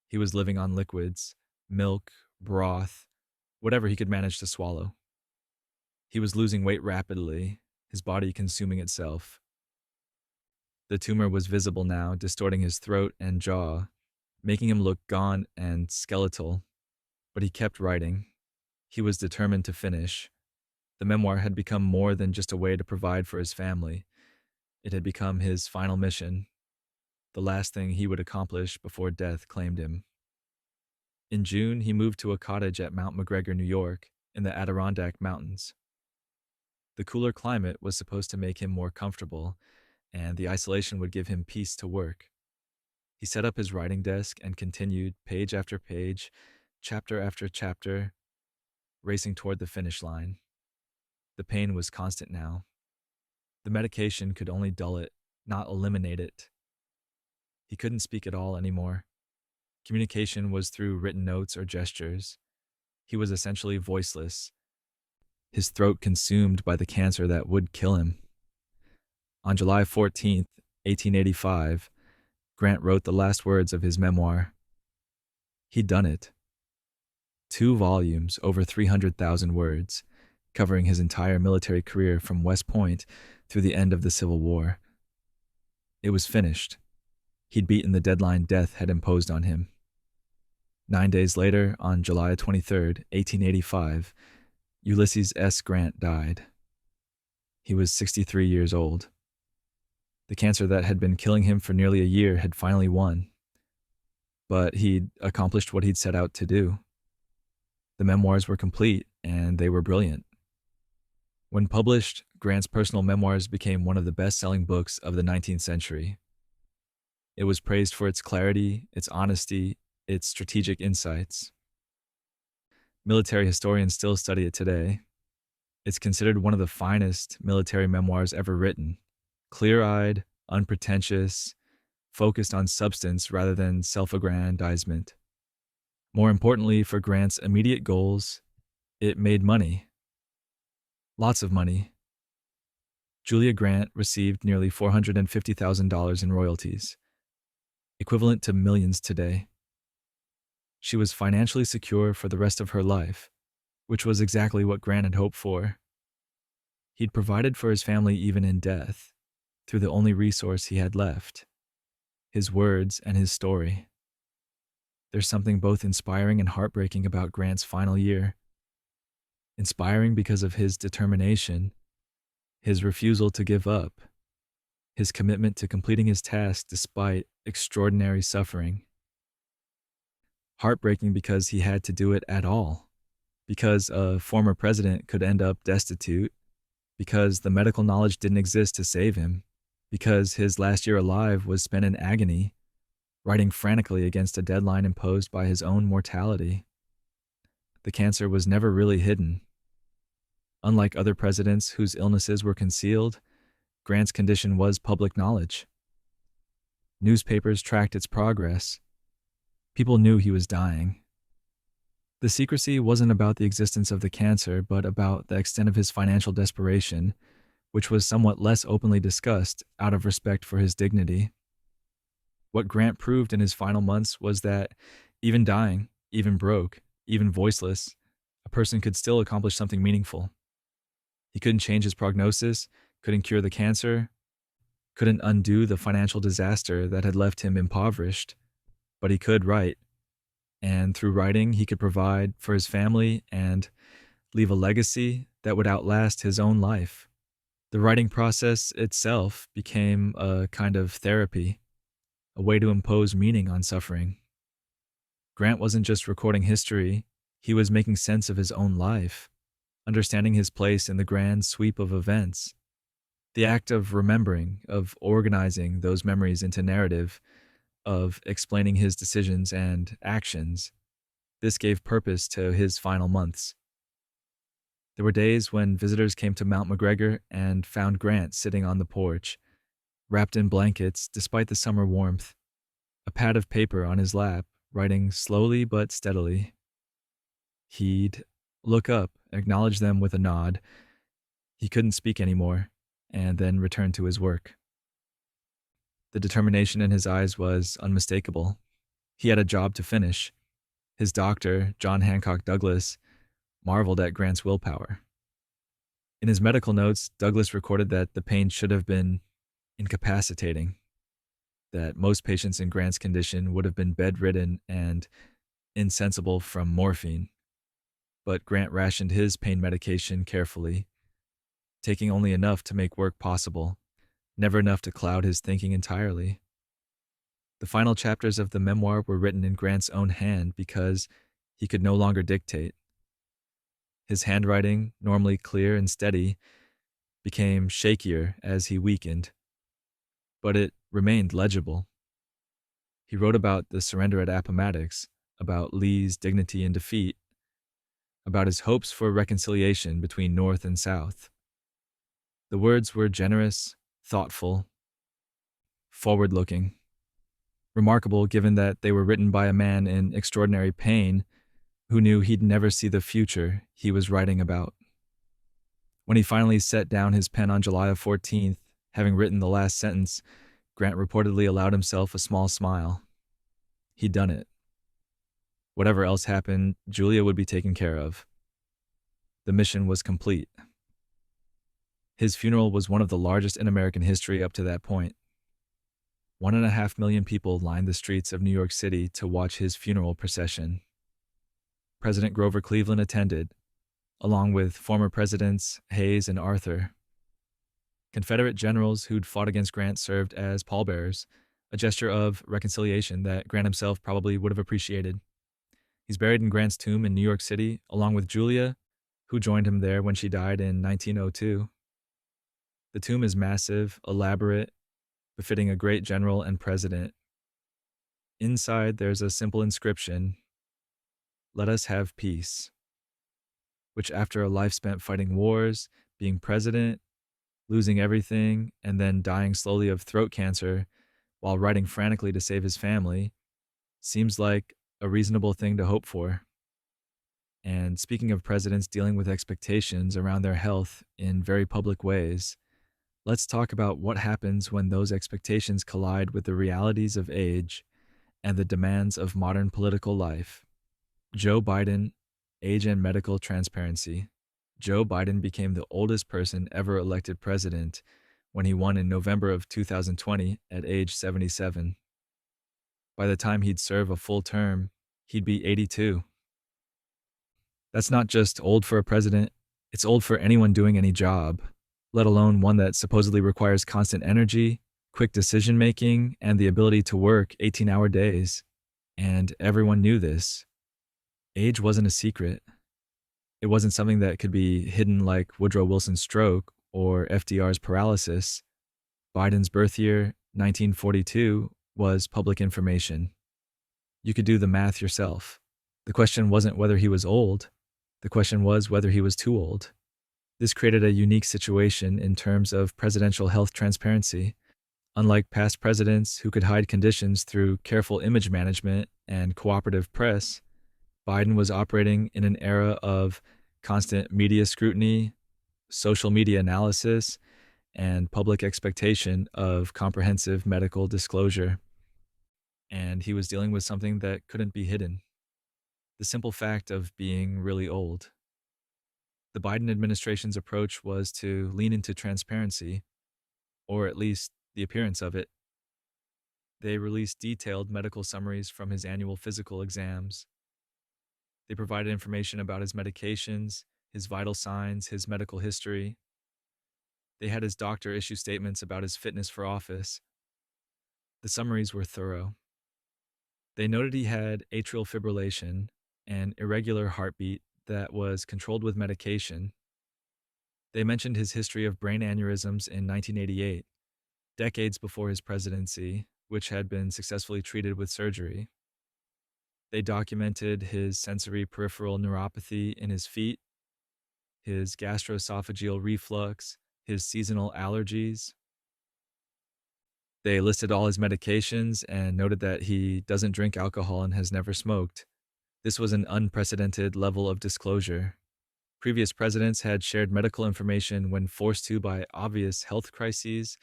He was living on liquids, milk, broth, whatever he could manage to swallow. He was losing weight rapidly, his body consuming itself. The tumor was visible now, distorting his throat and jaw, making him look gaunt and skeletal. But he kept writing. He was determined to finish. The memoir had become more than just a way to provide for his family. It had become his final mission, the last thing he would accomplish before death claimed him. In June, he moved to a cottage at Mount McGregor, New York, in the Adirondack Mountains. The cooler climate was supposed to make him more comfortable, and the isolation would give him peace to work. He set up his writing desk and continued, page after page, chapter after chapter, racing toward the finish line. The pain was constant now. The medication could only dull it, not eliminate it. He couldn't speak at all anymore. Communication was through written notes or gestures. He was essentially voiceless, his throat consumed by the cancer that would kill him. On July 14th, 1885, Grant wrote the last words of his memoir. He'd done it. 2 volumes, over 300,000 words, covering his entire military career from West Point through the end of the Civil War. It was finished. He'd beaten the deadline death had imposed on him. 9 days later, on July 23rd, 1885, Ulysses S. Grant died. He was 63 years old. The cancer that had been killing him for nearly a year had finally won. But he'd accomplished what he'd set out to do. The memoirs were complete, and they were brilliant. When published, Grant's personal memoirs became one of the best-selling books of the 19th century. It was praised for its clarity, its honesty, its strategic insights. Military historians still study it today. It's considered one of the finest military memoirs ever written. Clear-eyed, unpretentious, focused on substance rather than self-aggrandizement. More importantly, for Grant's immediate goals, it made money. Lots of money. Julia Grant received nearly $450,000 in royalties, equivalent to millions today. She was financially secure for the rest of her life, which was exactly what Grant had hoped for. He'd provided for his family even in death, through the only resource he had left, his words and his story. There's something both inspiring and heartbreaking about Grant's final year. Inspiring because of his determination, his refusal to give up, his commitment to completing his task despite extraordinary suffering. Heartbreaking because he had to do it at all, because a former president could end up destitute, because the medical knowledge didn't exist to save him, because his last year alive was spent in agony, writing frantically against a deadline imposed by his own mortality. The cancer was never really hidden. Unlike other presidents whose illnesses were concealed, Grant's condition was public knowledge. Newspapers tracked its progress. People knew he was dying. The secrecy wasn't about the existence of the cancer, but about the extent of his financial desperation, which was somewhat less openly discussed out of respect for his dignity. What Grant proved in his final months was that even dying, even broke, even voiceless, a person could still accomplish something meaningful. He couldn't change his prognosis, couldn't cure the cancer, couldn't undo the financial disaster that had left him impoverished, but he could write. And through writing, he could provide for his family and leave a legacy that would outlast his own life. The writing process itself became a kind of therapy, a way to impose meaning on suffering. Grant wasn't just recording history, he was making sense of his own life, understanding his place in the grand sweep of events. The act of remembering, of organizing those memories into narrative, of explaining his decisions and actions, this gave purpose to his final months. There were days when visitors came to Mount McGregor and found Grant sitting on the porch, wrapped in blankets despite the summer warmth, a pad of paper on his lap, writing slowly but steadily. He'd look up, acknowledge them with a nod. He couldn't speak anymore, and then return to his work. The determination in his eyes was unmistakable. He had a job to finish. His doctor, John Hancock Douglas, marveled at Grant's willpower. In his medical notes, Douglas recorded that the pain should have been incapacitating, that most patients in Grant's condition would have been bedridden and insensible from morphine. But Grant rationed his pain medication carefully, taking only enough to make work possible, never enough to cloud his thinking entirely. The final chapters of the memoir were written in Grant's own hand because he could no longer dictate. His handwriting, normally clear and steady, became shakier as he weakened, but it remained legible. He wrote about the surrender at Appomattox, about Lee's dignity and defeat, about his hopes for reconciliation between North and South. The words were generous, thoughtful, forward-looking, remarkable given that they were written by a man in extraordinary pain who knew he'd never see the future he was writing about. When he finally set down his pen on July 14th, having written the last sentence, Grant reportedly allowed himself a small smile. He'd done it. Whatever else happened, Julia would be taken care of. The mission was complete. His funeral was one of the largest in American history up to that point. 1.5 million people lined the streets of New York City to watch his funeral procession. President Grover Cleveland attended, along with former presidents Hayes and Arthur. Confederate generals who'd fought against Grant served as pallbearers, a gesture of reconciliation that Grant himself probably would have appreciated. He's buried in Grant's tomb in New York City, along with Julia, who joined him there when she died in 1902. The tomb is massive, elaborate, befitting a great general and president. Inside, there's a simple inscription, "Let us have peace," which after a life spent fighting wars, being president, losing everything, and then dying slowly of throat cancer while writing frantically to save his family, seems like a reasonable thing to hope for. And speaking of presidents dealing with expectations around their health in very public ways, let's talk about what happens when those expectations collide with the realities of age and the demands of modern political life. Joe Biden, age and medical transparency. Joe Biden became the oldest person ever elected president when he won in November of 2020 at age 77. By the time he'd serve a full term, he'd be 82. That's not just old for a president, it's old for anyone doing any job, let alone one that supposedly requires constant energy, quick decision-making, and the ability to work 18-hour days. And everyone knew this. Age wasn't a secret. It wasn't something that could be hidden like Woodrow Wilson's stroke or FDR's paralysis. Biden's birth year, 1942, was public information. You could do the math yourself. The question wasn't whether he was old. The question was whether he was too old. This created a unique situation in terms of presidential health transparency. Unlike past presidents who could hide conditions through careful image management and cooperative press, Biden was operating in an era of constant media scrutiny, social media analysis, and public expectation of comprehensive medical disclosure. And he was dealing with something that couldn't be hidden: the simple fact of being really old. The Biden administration's approach was to lean into transparency, or at least the appearance of it. They released detailed medical summaries from his annual physical exams. They provided information about his medications, his vital signs, his medical history. They had his doctor issue statements about his fitness for office. The summaries were thorough. They noted he had atrial fibrillation, an irregular heartbeat that was controlled with medication. They mentioned his history of brain aneurysms in 1988, decades before his presidency, which had been successfully treated with surgery. They documented his sensory peripheral neuropathy in his feet, his gastroesophageal reflux, his seasonal allergies. They listed all his medications and noted that he doesn't drink alcohol and has never smoked. This was an unprecedented level of disclosure. Previous presidents had shared medical information when forced to by obvious health crises,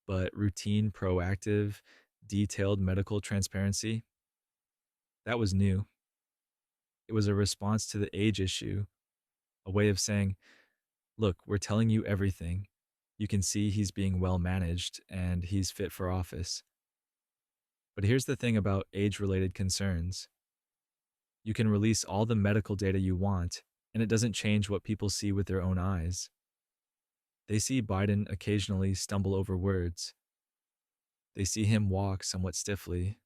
but routine, proactive, detailed medical transparency, that was new. It was a response to the age issue, a way of saying, look, we're telling you everything. You can see he's being well managed and he's fit for office. But here's the thing about age related concerns: you can release all the medical data you want, and it doesn't change what people see with their own eyes. They see Biden occasionally stumble over words. They see him walk somewhat stiffly.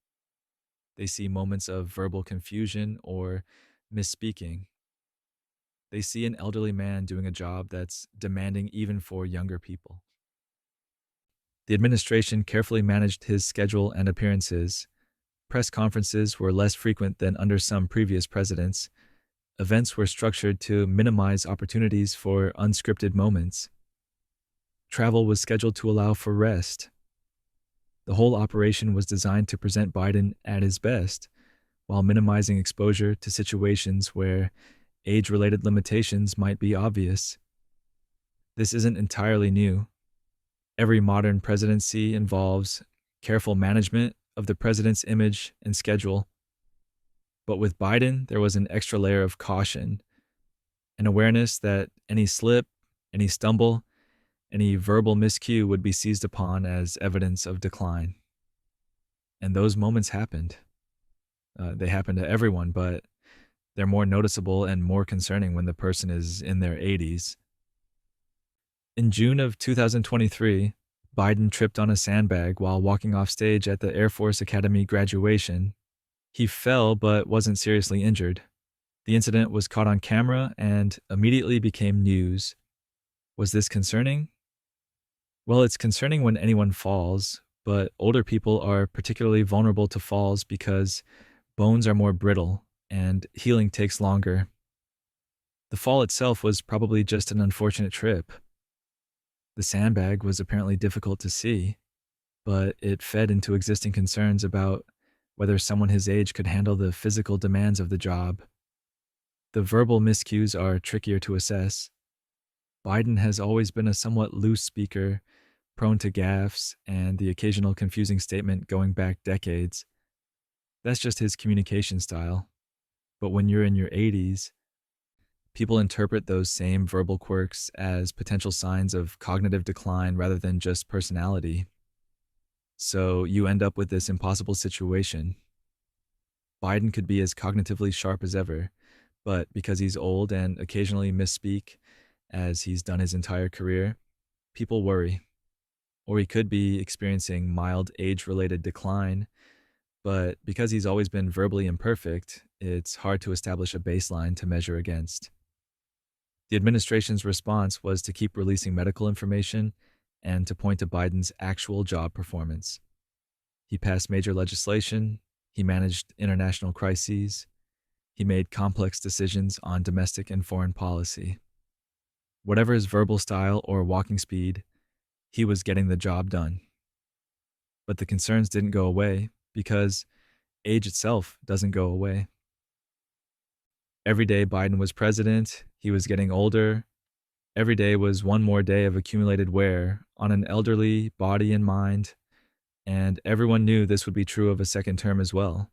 They see moments of verbal confusion or misspeaking. They see an elderly man doing a job that's demanding even for younger people. The administration carefully managed his schedule and appearances. Press conferences were less frequent than under some previous presidents. Events were structured to minimize opportunities for unscripted moments. Travel was scheduled to allow for rest. The whole operation was designed to present Biden at his best, while minimizing exposure to situations where age-related limitations might be obvious. This isn't entirely new. Every modern presidency involves careful management of the president's image and schedule. But with Biden, there was an extra layer of caution, an awareness that any slip, any stumble, any verbal miscue would be seized upon as evidence of decline. And those moments happened. They happen to everyone, but they're more noticeable and more concerning when the person is in their 80s. In June of 2023, Biden tripped on a sandbag while walking off stage at the Air Force Academy graduation. He fell but wasn't seriously injured. The incident was caught on camera and immediately became news. Was this concerning? Well, it's concerning when anyone falls, but older people are particularly vulnerable to falls because bones are more brittle and healing takes longer. The fall itself was probably just an unfortunate trip. The sandbag was apparently difficult to see, but it fed into existing concerns about whether someone his age could handle the physical demands of the job. The verbal miscues are trickier to assess. Biden has always been a somewhat loose speaker, prone to gaffes and the occasional confusing statement going back decades. That's just his communication style. But when you're in your 80s, people interpret those same verbal quirks as potential signs of cognitive decline rather than just personality. So you end up with this impossible situation. Biden could be as cognitively sharp as ever, but because he's old and occasionally misspeak, as he's done his entire career, people worry. Or he could be experiencing mild age-related decline, but because he's always been verbally imperfect, it's hard to establish a baseline to measure against. The administration's response was to keep releasing medical information and to point to Biden's actual job performance. He passed major legislation, he managed international crises, he made complex decisions on domestic and foreign policy. Whatever his verbal style or walking speed, he was getting the job done. But the concerns didn't go away because age itself doesn't go away. Every day Biden was president, he was getting older. Every day was one more day of accumulated wear on an elderly body and mind, and everyone knew this would be true of a second term as well.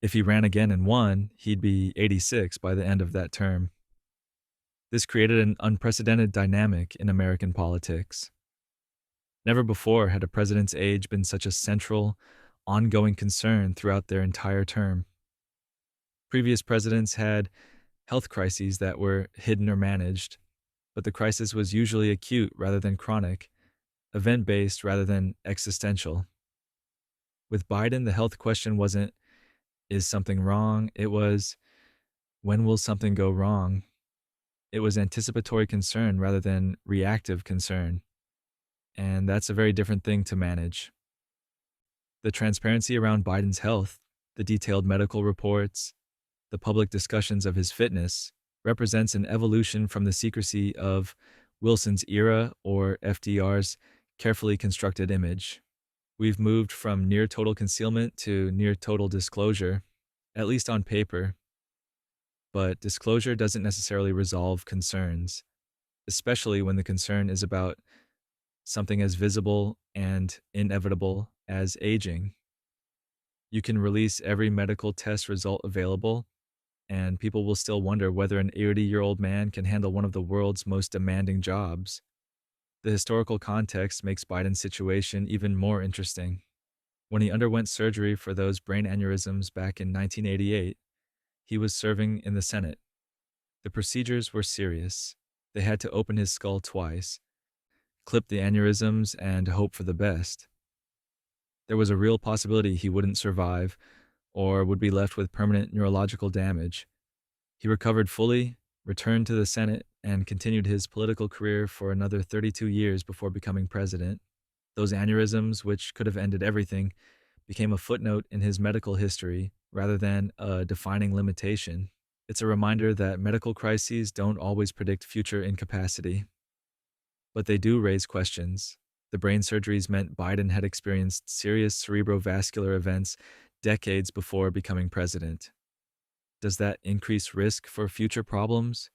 If he ran again and won, he'd be 86 by the end of that term. This created an unprecedented dynamic in American politics. Never before had a president's age been such a central, ongoing concern throughout their entire term. Previous presidents had health crises that were hidden or managed, but the crisis was usually acute rather than chronic, event based rather than existential. With Biden, the health question wasn't, is something wrong? It was, when will something go wrong? It was anticipatory concern rather than reactive concern. And that's a very different thing to manage. The transparency around Biden's health, the detailed medical reports, the public discussions of his fitness, represents an evolution from the secrecy of Wilson's era or FDR's carefully constructed image. We've moved from near total concealment to near total disclosure, at least on paper. But disclosure doesn't necessarily resolve concerns, especially when the concern is about something as visible and inevitable as aging. You can release every medical test result available, and people will still wonder whether an 80-year-old man can handle one of the world's most demanding jobs. The historical context makes Biden's situation even more interesting. When he underwent surgery for those brain aneurysms back in 1988, he was serving in the Senate. The procedures were serious. They had to open his skull twice, clip the aneurysms, and hope for the best. There was a real possibility he wouldn't survive or would be left with permanent neurological damage. He recovered fully, returned to the Senate, and continued his political career for another 32 years before becoming president. Those aneurysms, which could have ended everything, became a footnote in his medical history rather than a defining limitation. It's a reminder that medical crises don't always predict future incapacity, but they do raise questions. The brain surgeries meant Biden had experienced serious cerebrovascular events decades before becoming president. Does that increase risk for future problems?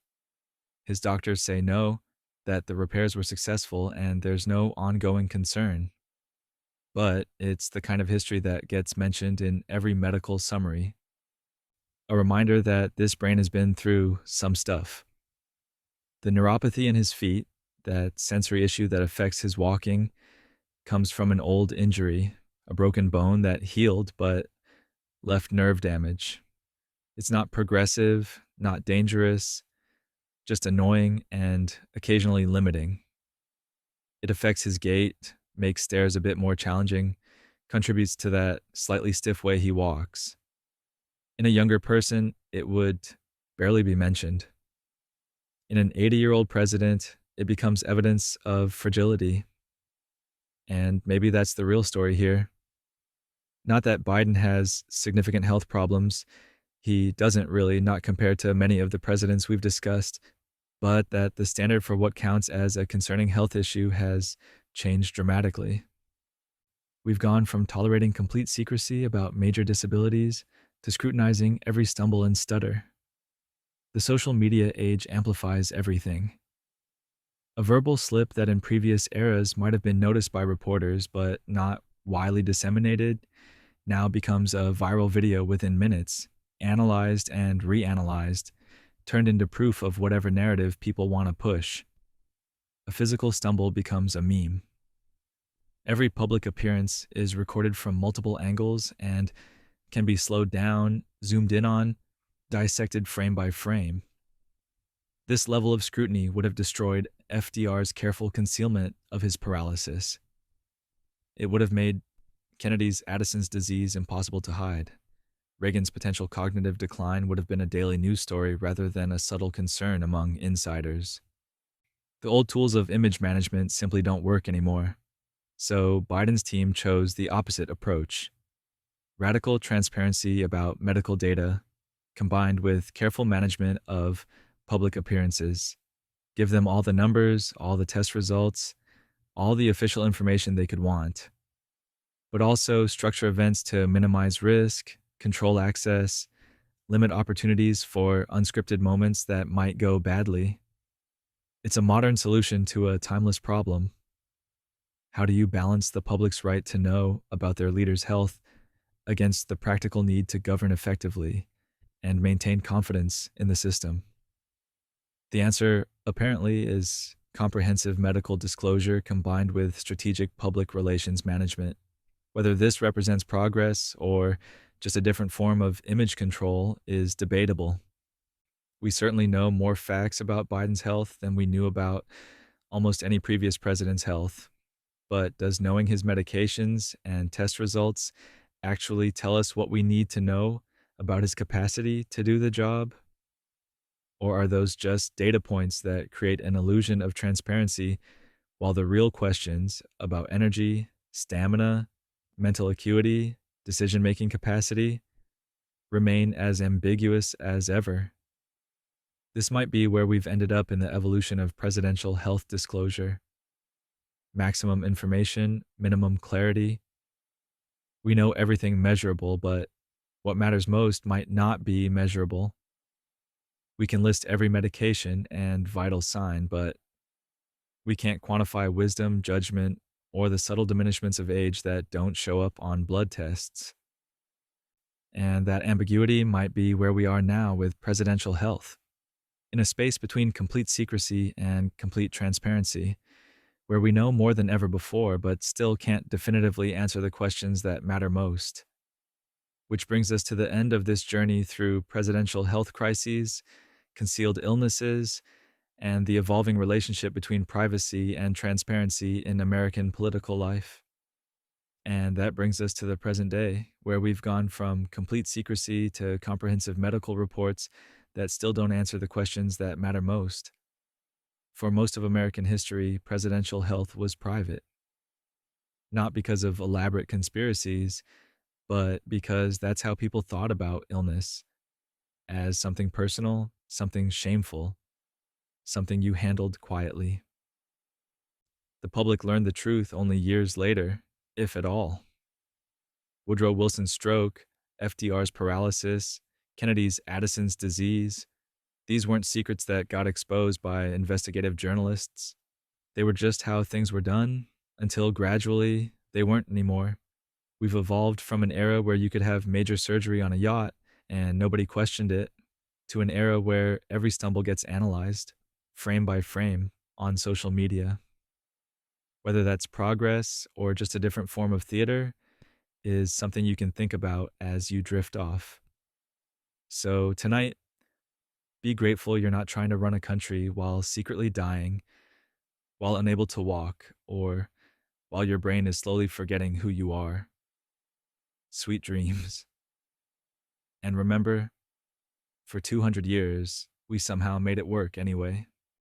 His doctors say no, that the repairs were successful and there's no ongoing concern. But it's the kind of history that gets mentioned in every medical summary. A reminder that this brain has been through some stuff. The neuropathy in his feet, that sensory issue that affects his walking, comes from an old injury, a broken bone that healed but left nerve damage. It's not progressive, not dangerous, just annoying and occasionally limiting. It affects his gait, makes stairs a bit more challenging, contributes to that slightly stiff way he walks. In a younger person, it would barely be mentioned. In an 80-year-old president, it becomes evidence of fragility. And maybe that's the real story here. Not that Biden has significant health problems. He doesn't really, not compared to many of the presidents we've discussed, but that the standard for what counts as a concerning health issue has changed dramatically. We've gone from tolerating complete secrecy about major disabilities to scrutinizing every stumble and stutter. The social media age amplifies everything. A verbal slip that in previous eras might have been noticed by reporters but not widely disseminated now becomes a viral video within minutes, analyzed and reanalyzed, turned into proof of whatever narrative people want to push. A physical stumble becomes a meme. Every public appearance is recorded from multiple angles and can be slowed down, zoomed in on, dissected frame by frame. This level of scrutiny would have destroyed FDR's careful concealment of his paralysis. It would have made Kennedy's Addison's disease impossible to hide. Reagan's potential cognitive decline would have been a daily news story rather than a subtle concern among insiders. The old tools of image management simply don't work anymore. So Biden's team chose the opposite approach. Radical transparency about medical data, combined with careful management of public appearances. Give them all the numbers, all the test results, all the official information they could want. But also structure events to minimize risk, control access, limit opportunities for unscripted moments that might go badly. It's a modern solution to a timeless problem. How do you balance the public's right to know about their leader's health against the practical need to govern effectively and maintain confidence in the system? The answer, apparently, is comprehensive medical disclosure combined with strategic public relations management. Whether this represents progress or just a different form of image control is debatable. We certainly know more facts about Biden's health than we knew about almost any previous president's health. But does knowing his medications and test results actually tell us what we need to know about his capacity to do the job? Or are those just data points that create an illusion of transparency while the real questions about energy, stamina, mental acuity, decision making capacity remain as ambiguous as ever? This might be where we've ended up in the evolution of presidential health disclosure. Maximum information, minimum clarity. We know everything measurable, but what matters most might not be measurable. We can list every medication and vital sign, but we can't quantify wisdom, judgment, or the subtle diminishments of age that don't show up on blood tests. And that ambiguity might be where we are now with presidential health, in a space between complete secrecy and complete transparency, where we know more than ever before, but still can't definitively answer the questions that matter most. Which brings us to the end of this journey through presidential health crises, concealed illnesses, and the evolving relationship between privacy and transparency in American political life. And that brings us to the present day, where we've gone from complete secrecy to comprehensive medical reports that still don't answer the questions that matter most. For most of American history, presidential health was private, not because of elaborate conspiracies, but because that's how people thought about illness, as something personal, something shameful, something you handled quietly. The public learned the truth only years later, if at all. Woodrow Wilson's stroke, FDR's paralysis, Kennedy's Addison's disease, these weren't secrets that got exposed by investigative journalists. They were just how things were done, until gradually they weren't anymore. We've evolved from an era where you could have major surgery on a yacht and nobody questioned it, to an era where every stumble gets analyzed, frame by frame, on social media. Whether that's progress or just a different form of theater is something you can think about as you drift off. So tonight, be grateful you're not trying to run a country while secretly dying, while unable to walk, or while your brain is slowly forgetting who you are. Sweet dreams. And remember, for 200 years, we somehow made it work anyway.